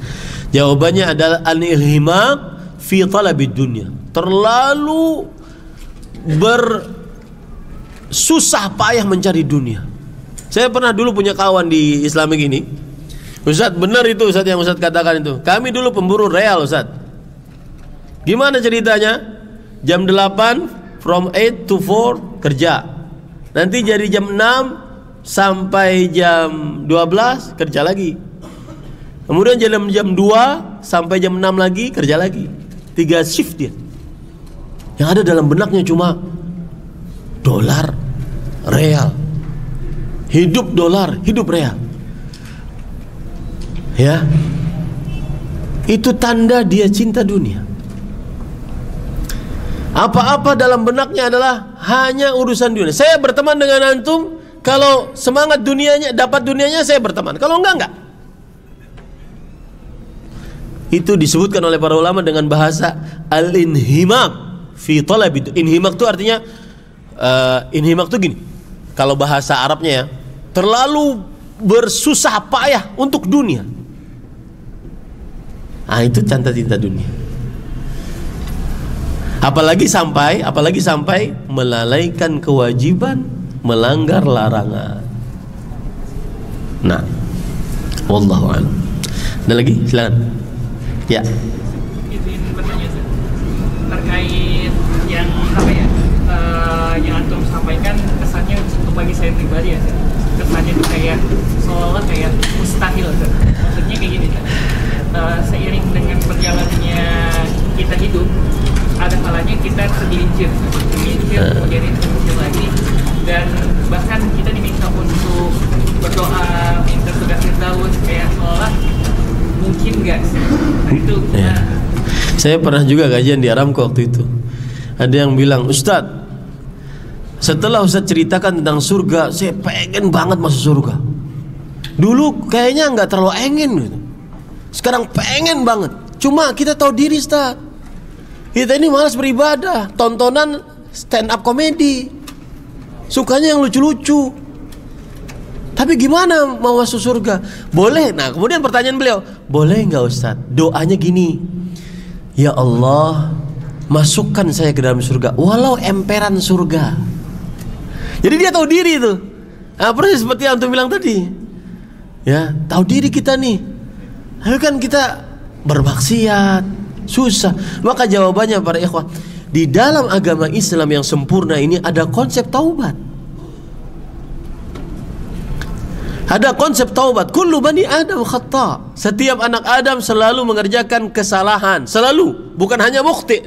Jawabannya adalah al-ilhimam fi talabid dunya. Terlalu bersusah payah mencari dunia. Saya pernah dulu punya kawan di Islamik ini. Ustadz, benar itu Ustadz yang Ustadz katakan itu. Kami dulu pemburu real Ustadz. Gimana ceritanya? Jam 8 from 8 to 4 kerja. Nanti jadi jam 6 sampai jam 12 kerja lagi. Kemudian jam 2 sampai jam 6 lagi kerja lagi. 3 shift dia. Yang ada dalam benaknya cuma dolar, real. Hidup dolar, hidup real. Ya. Itu tanda dia cinta dunia. Apa-apa dalam benaknya adalah hanya urusan dunia. Saya berteman dengan antum, kalau semangat dunianya, dapat dunianya, saya berteman. Kalau enggak. Itu disebutkan oleh para ulama dengan bahasa al-inhimak fi talabid. Inhimak itu artinya inhimak itu gini. Kalau bahasa Arabnya ya, terlalu bersusah payah untuk dunia. Ah, itu tanda cinta dunia. Apalagi sampai melalaikan kewajiban, melanggar larangan. Nah, wallahu a'lam. Ada lagi? Silakan. Ya. Izin bertanya terkait yang apa ya, yang antum sampaikan, kesannya untuk bagi saya pribadi ya, kesannya itu kayak seolah kayak mustahil. Maksudnya kayak gini, seiring dengan berjalannya kita hidup, ada kalanya kita tergelincir, kemudian tergelincir lagi, dan bahkan kita diminta untuk berdoa, minta surga firdaus, kayak seolah mungkin nggak sih? Nah, itu ya. Saya pernah juga kajian di Aramco waktu itu. Ada yang bilang, Ustadz, setelah Ustadz ceritakan tentang surga, saya pengen banget masuk surga. Dulu kayaknya nggak terlalu pengen gitu. Sekarang pengen banget. Cuma kita tahu diri Ustadz, kita ini malas beribadah, tontonan stand up komedi, sukanya yang lucu-lucu. Tapi gimana mau masuk surga? Boleh. Nah, kemudian pertanyaan beliau, boleh nggak Ustadz? Doanya gini, ya Allah, masukkan saya ke dalam surga, walau emperan surga. Jadi dia tahu diri itu. Nah, persis seperti yang antum bilang tadi. Ya, tahu diri kita nih. Tapi kan kita bermaksiat, susah. Maka jawabannya para ikhwah, di dalam agama Islam yang sempurna ini ada konsep taubat. Ada konsep taubat. Kullu bani Adam khata'. Setiap anak Adam selalu mengerjakan kesalahan. Selalu. Bukan hanya mukhti,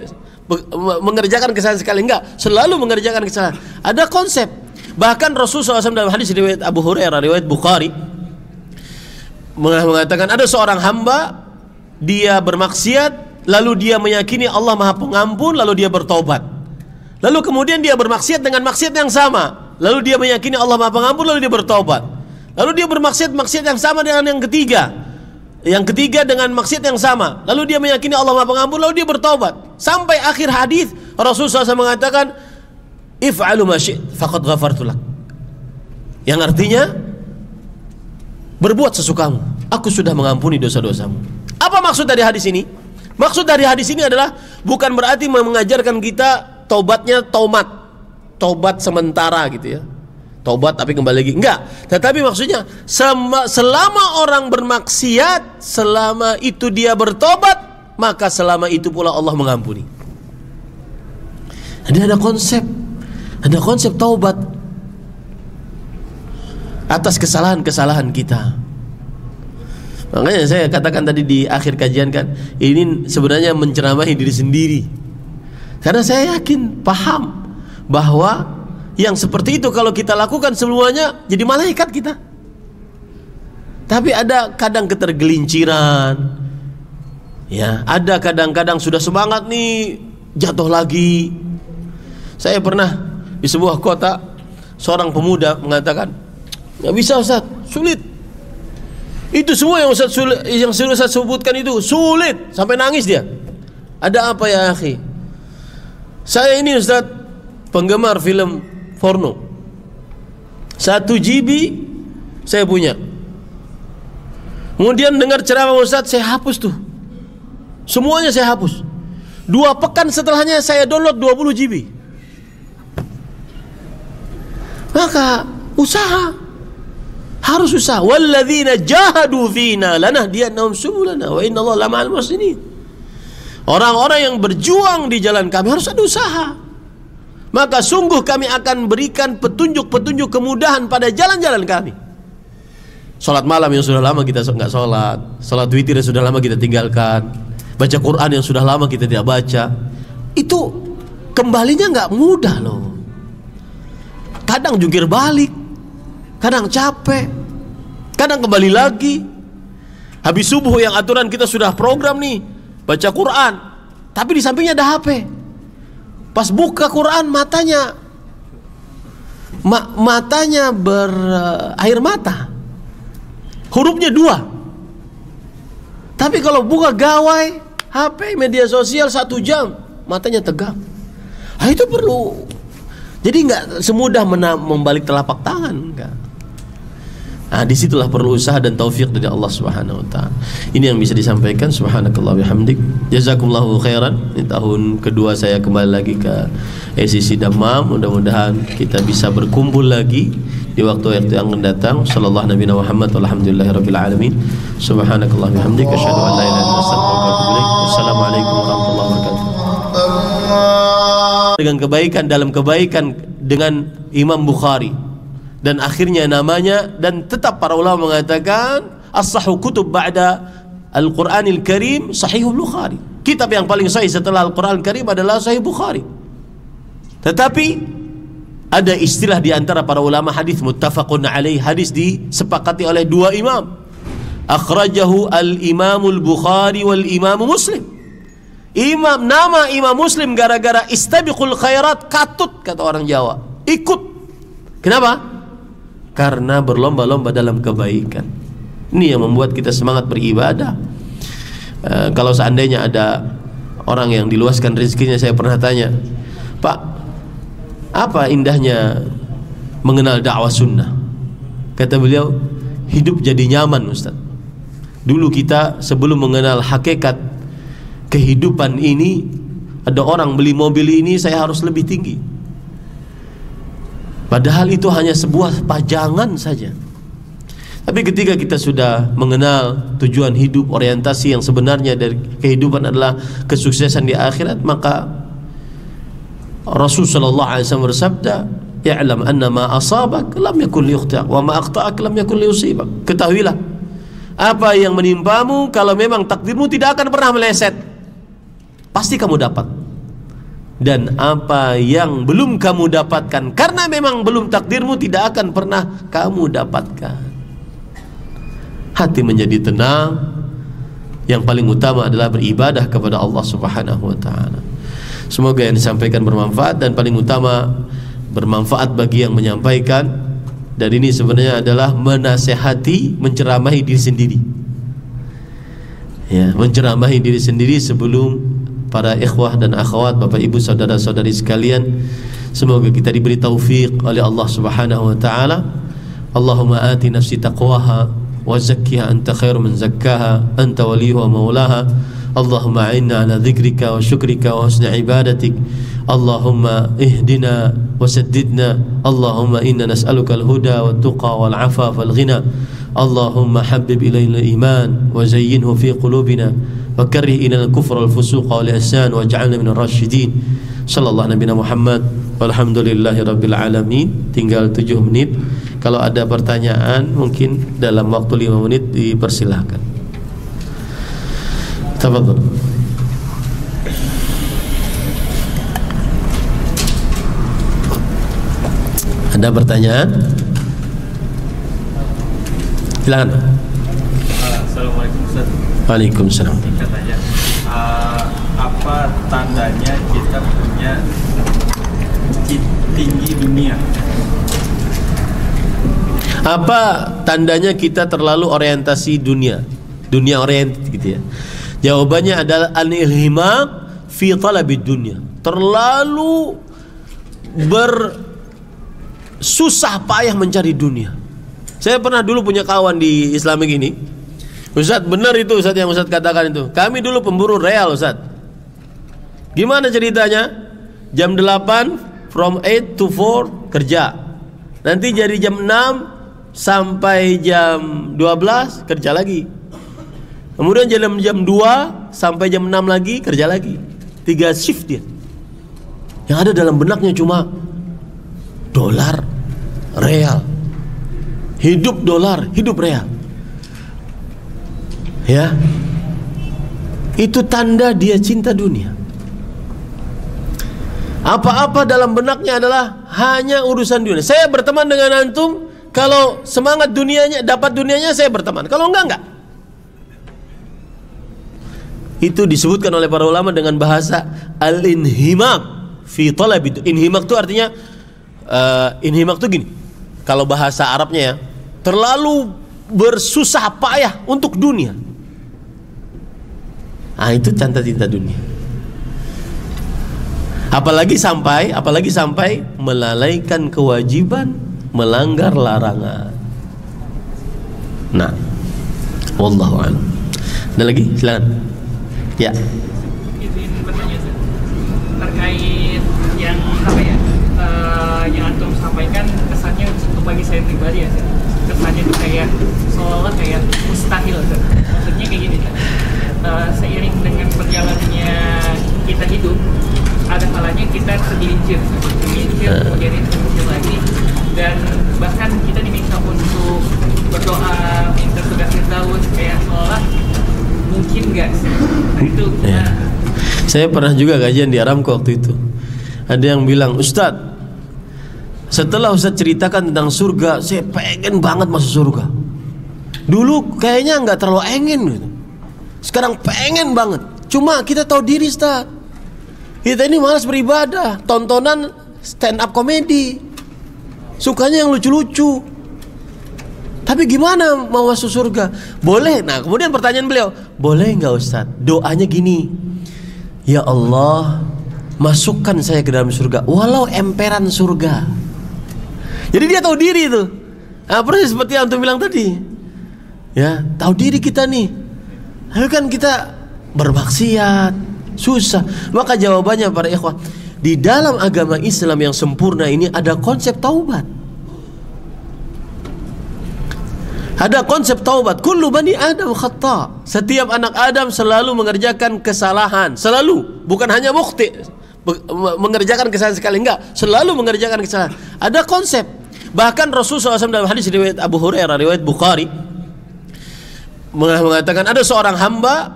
mengerjakan kesalahan sekali. Enggak. Selalu mengerjakan kesalahan. Ada konsep. Bahkan Rasulullah SAW dalam hadis riwayat Abu Hurairah, riwayat Bukhari, mengatakan ada seorang hamba, dia bermaksiat, lalu dia meyakini Allah Maha Pengampun, lalu dia bertobat. Lalu kemudian dia bermaksiat dengan maksiat yang sama, lalu dia meyakini Allah Maha Pengampun, lalu dia bertobat. Lalu dia bermaksiat yang sama dengan yang ketiga. Yang ketiga dengan maksiat yang sama, lalu dia meyakini Allah Maha Pengampun, lalu dia bertobat. Sampai akhir hadis Rasulullah SAW mengatakan, if'alu ma syi'ta faqad ghafartu lak. Yang artinya, berbuat sesukamu, aku sudah mengampuni dosa-dosamu. Apa maksud dari hadis ini? Maksud dari hadis ini adalah bukan berarti mengajarkan kita taubatnya taubat sementara gitu ya. Taubat tapi kembali lagi, enggak. Tetapi maksudnya selama orang bermaksiat, selama itu dia bertobat, maka selama itu pula Allah mengampuni. Ada konsep taubat atas kesalahan-kesalahan kita. Makanya saya katakan tadi di akhir kajian kan, ini sebenarnya menceramahi diri sendiri. Karena saya yakin, paham bahwa yang seperti itu kalau kita lakukan semuanya jadi malaikat kita. Tapi ada kadang ketergelinciran. Ya, ada kadang-kadang sudah semangat nih, jatuh lagi. Saya pernah di sebuah kota, seorang pemuda mengatakan, nggak bisa Ustaz, sulit. Itu semua yang Ustaz sebutkan itu sulit, sampai nangis dia. Ada apa ya akhi? Saya ini Ustaz penggemar film porno. 1 GB saya punya. Kemudian dengar ceramah Ustaz, saya hapus tuh. Semuanya saya hapus. 2 pekan setelahnya saya download 20 GB. Maka usaha, harus usaha. Walladzina jahadu fina lanahdiyannahum subulana wa innallaha lama'al muhsinin. Orang-orang yang berjuang di jalan kami harus ada usaha. Maka sungguh kami akan berikan petunjuk-petunjuk kemudahan pada jalan-jalan kami. Salat malam yang sudah lama kita nggak salat, salat witir yang sudah lama kita tinggalkan, baca Quran yang sudah lama kita tidak baca, itu kembalinya nggak mudah loh. Kadang jungkir balik, kadang capek, kadang kembali lagi. Habis subuh yang aturan kita sudah program nih, baca Quran, tapi di sampingnya ada HP. Pas buka Quran matanya berair mata, hurufnya 2. Tapi kalau buka gawai HP media sosial 1 jam, matanya tegang. Nah, itu perlu. Jadi nggak semudah membalik telapak tangan, enggak. Nah, disitulah perlu usaha dan taufik dari Allah Subhanahu Wa Taala. Ini yang bisa disampaikan. Subhanakallah bihamdik. Jazakumullahu khairan. Ini tahun kedua saya kembali lagi ke SCC Dammam. Mudah-mudahan kita bisa berkumpul lagi di waktu yang akan datang. Sallallahu Nabi Muhammad. Alhamdulillahirabbil alamin. Subhanakallah bihamdik. Asyhadu an la ilaha illa anta astaghfiruka wa atubu ilaik. Wassalamualaikum warahmatullahi wabarakatuh. Dengan kebaikan dalam kebaikan dengan Imam Bukhari. Dan akhirnya namanya, dan tetap para ulama mengatakan as-sahhu kutub ba'da Al-Qur'anil Karim Sahihul Bukhari. Kitab yang paling sahih setelah Al-Qur'an Karim adalah Sahih Bukhari. Tetapi ada istilah di antara para ulama hadis, muttafaqun alaih, hadis disepakati oleh 2 imam. Akhrajahu al-Imamul Bukhari wal Imam Muslim. Nama Imam Muslim gara-gara istabiqul khairat, katut kata orang Jawa. Ikut. Kenapa? Karena berlomba-lomba dalam kebaikan. Ini yang membuat kita semangat beribadah. Kalau seandainya ada orang yang diluaskan rezekinya, saya pernah tanya, Pak, apa indahnya mengenal dakwah sunnah? Kata beliau, hidup jadi nyaman Ustaz. Dulu kita sebelum mengenal hakikat kehidupan ini, ada orang beli mobil ini saya harus lebih tinggi. Padahal itu hanya sebuah pajangan saja. Tapi ketika kita sudah mengenal tujuan hidup, orientasi yang sebenarnya dari kehidupan adalah kesuksesan di akhirat, maka Rasul sallallahu alaihi wasallam bersabda, "Ya'lam anna ma asabak lam yakun liyukhta' wa ma akhta'ak lam yakun liyusibak." Ketahuilah, apa yang menimpamu kalau memang takdirmu tidak akan pernah meleset, pasti kamu dapat. Dan apa yang belum kamu dapatkan, karena memang belum takdirmu, tidak akan pernah kamu dapatkan. Hati menjadi tenang, Yang paling utama adalah beribadah kepada Allah Subhanahu wa taala. Semoga yang disampaikan bermanfaat, dan paling utama bermanfaat bagi yang menyampaikan. Dan ini sebenarnya adalah menasehati, menceramahi diri sendiri. Ya, menceramahi diri sendiri sebelum para ikhwah dan akhwat, bapak ibu saudara-saudari sekalian. Semoga kita diberi taufik oleh Allah Subhanahu wa taala. Allahumma ati nafsi taqwaha wa zakkiha anta khairu man zakkaha anta waliyuha wa maulaha. Allahumma a'inna ala dzikrika wa syukrika wa husni ibadatik. Allahumma ihdina wa saddidna. Allahumma inna nas'aluka al-huda wa tuqa wal afafa wal ghina. Allahumma habbib ilayna al-iman wa zayyinhu fi qulubina wa karrih ilayna al-kufra wal fusuqa wal isyan waj'alna minal rasyidin. Sallallahu nabiyana Muhammad walhamdulillahi rabbil alamin. Tinggal 7 menit. Kalau ada pertanyaan mungkin dalam waktu 5 menit dipersilahkan. Tafadhol. Ada pertanyaan? Silakan. Assalamualaikum Ustaz. Waalaikumsalam. Katanya, apa tandanya kita punya tinggi dunia? Apa tandanya kita terlalu orientasi dunia oriented gitu ya? Jawabannya adalah al-ilhimam fi talabid dunya. Terlalu bersusah payah mencari dunia. Saya pernah dulu punya kawan di Islamik ini. Ustaz, benar itu Ustaz yang Ustaz katakan itu. Kami dulu pemburu real Ustaz. Gimana ceritanya? Jam 8 from 8 to 4 kerja. Nanti jadi jam 6 sampai jam 12 kerja lagi. Kemudian jam 2 sampai jam 6 lagi kerja lagi. 3 shift dia. Yang ada dalam benaknya cuma dolar, real. Hidup dolar, hidup real. Ya. Itu tanda dia cinta dunia. Apa-apa dalam benaknya adalah hanya urusan dunia. Saya berteman dengan antum, kalau semangat dunianya, dapat dunianya saya berteman. Kalau enggak. Itu disebutkan oleh para ulama dengan bahasa al-inhimak fi talabid. Inhimak itu artinya inhimak itu gini. Kalau bahasa Arabnya ya, terlalu bersusah payah untuk dunia. Ah, itu cinta dunia. Apalagi sampai melalaikan kewajiban, melanggar larangan. Nah, wallahu a'lam. Ada lagi? Silakan. Ya. Izin bertanya terkait yang apa ya, yang antum sampaikan, kesannya untuk bagi saya pribadi ya, kesannya itu kayak seolah kayak mustahil. Maksudnya kayak gini, seiring dengan berjalannya kita hidup, ada kalanya kita tergelincir, kemudian itu tergelincir lagi, dan bahkan kita diminta untuk berdoa minta surga Firdaus, kayak seolah mungkin nggak sih? Nah, itu ya. Saya pernah juga kajian di Aramco waktu itu. Ada yang bilang, Ustadz, setelah Ustadz ceritakan tentang surga, saya pengen banget masuk surga. Dulu kayaknya nggak terlalu pengen gitu. Sekarang pengen banget. Cuma kita tahu diri Ustadz, kita ini malas beribadah, tontonan stand up komedi, sukanya yang lucu-lucu. Tapi gimana mau masuk surga? Boleh. Nah, kemudian pertanyaan beliau, boleh nggak Ustadz? Doanya gini, ya Allah, masukkan saya ke dalam surga, walau emperan surga. Jadi dia tahu diri itu. Nah, persis seperti yang antum bilang tadi. Ya, tahu diri kita nih. Tapi kan kita bermaksiat, susah. Maka jawabannya para ikhwah, di dalam agama Islam yang sempurna ini ada konsep taubat. Ada konsep taubat. Kullu bani Adam khata'. Setiap anak Adam selalu mengerjakan kesalahan. Selalu. Bukan hanya mukhti, mengerjakan kesalahan sekali. Enggak. Selalu mengerjakan kesalahan. Ada konsep. Bahkan Rasulullah SAW dalam hadis riwayat Abu Hurairah, riwayat Bukhari, mengatakan ada seorang hamba,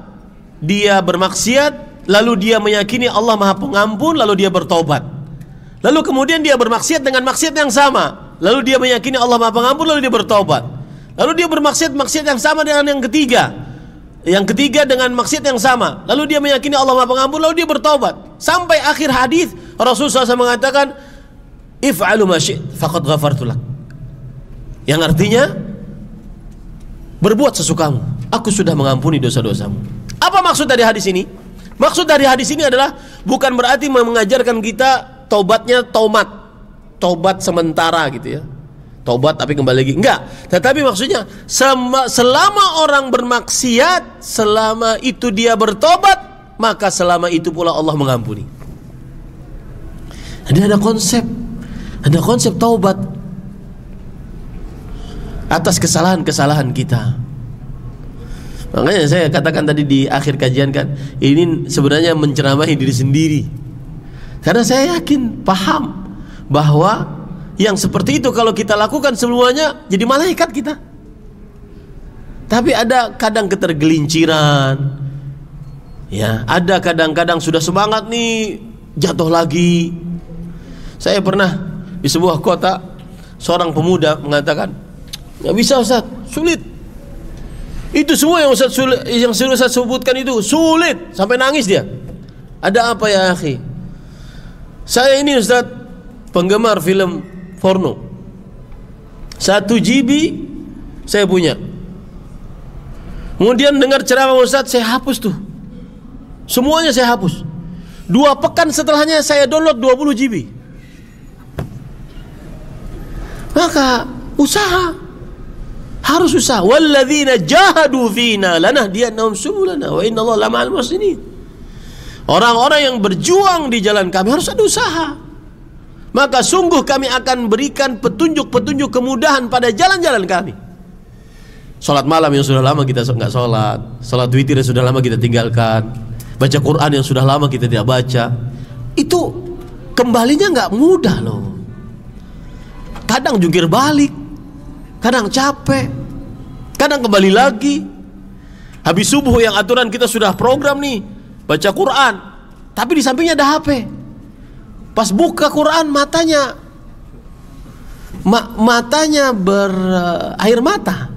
dia bermaksiat, lalu dia meyakini Allah Maha Pengampun, lalu dia bertobat. Lalu kemudian dia bermaksiat dengan maksiat yang sama. Lalu dia meyakini Allah Maha Pengampun, lalu dia bertobat. Lalu dia bermaksiat yang sama dengan yang ketiga. Yang ketiga dengan maksiat yang sama. Lalu dia meyakini Allah Maha Pengampun, lalu dia bertaubat. Sampai akhir hadis Rasulullah SAW mengatakan, if'alu ma syi'ta faqad ghafartu lak. Yang artinya, berbuat sesukamu, aku sudah mengampuni dosa-dosamu. Apa maksud dari hadis ini? Maksud dari hadis ini adalah bukan berarti mengajarkan kita taubatnya taubat sementara gitu ya. Taubat tapi kembali lagi, enggak. Tetapi maksudnya selama orang bermaksiat, selama itu dia bertobat, maka selama itu pula Allah mengampuni. Jadi ada konsep taubat atas kesalahan-kesalahan kita. Makanya saya katakan tadi di akhir kajian kan, ini sebenarnya menceramahi diri sendiri. Karena saya yakin, paham bahwa yang seperti itu kalau kita lakukan semuanya jadi malaikat kita. Tapi ada kadang ketergelinciran, ya, ada kadang-kadang sudah semangat nih jatuh lagi. Saya pernah di sebuah kota, seorang pemuda mengatakan, nggak bisa Ustaz, sulit. Itu semua yang Ustaz sebutkan itu sulit, sampai nangis dia. Ada apa ya akhi? Saya ini Ustaz penggemar film porno. 1 GB saya punya. Kemudian dengar ceramah Ustaz, saya hapus tuh. Semuanya saya hapus. 2 pekan setelahnya saya download 20 GB. Maka usaha, harus usaha. Walladzina jahadu fina lanahdiyannahum subulana wa innallaha lama'al muhsinin. Orang-orang yang berjuang di jalan kami harus ada usaha. Maka sungguh kami akan berikan petunjuk-petunjuk kemudahan pada jalan-jalan kami. Salat malam yang sudah lama kita nggak salat, salat witir yang sudah lama kita tinggalkan, baca Quran yang sudah lama kita tidak baca, itu kembalinya nggak mudah loh. Kadang jungkir balik, kadang capek, kadang kembali lagi. Habis subuh yang aturan kita sudah program nih, baca Quran, tapi di sampingnya ada HP. Pas buka Quran matanya berair mata,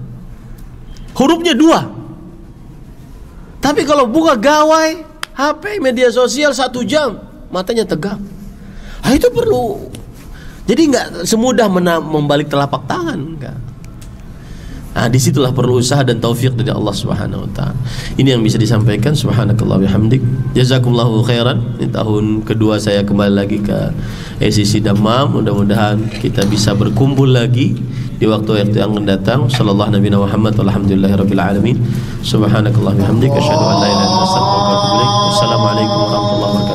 hurufnya 2. Tapi kalau buka gawai HP media sosial 1 jam, matanya tegak. Itu perlu. Jadi nggak semudah membalik telapak tangan, enggak. Nah, disitulah perlu usaha dan taufik dari Allah Subhanahu Wa Taala. Ini yang bisa disampaikan. Subhanakallah bihamdik. Jazakumullahu khairan. Ini tahun kedua saya kembali lagi ke SCC Dammam. Mudah-mudahan kita bisa berkumpul lagi di waktu yang akan datang. Sallallahu Nabi Muhammad. Alhamdulillahirabbil alamin. Subhanakallah bihamdik. Asyhadu an la ilaha illa anta astaghfiruka wa atubu ilaik. Wassalamualaikum warahmatullahi wabarakatuh.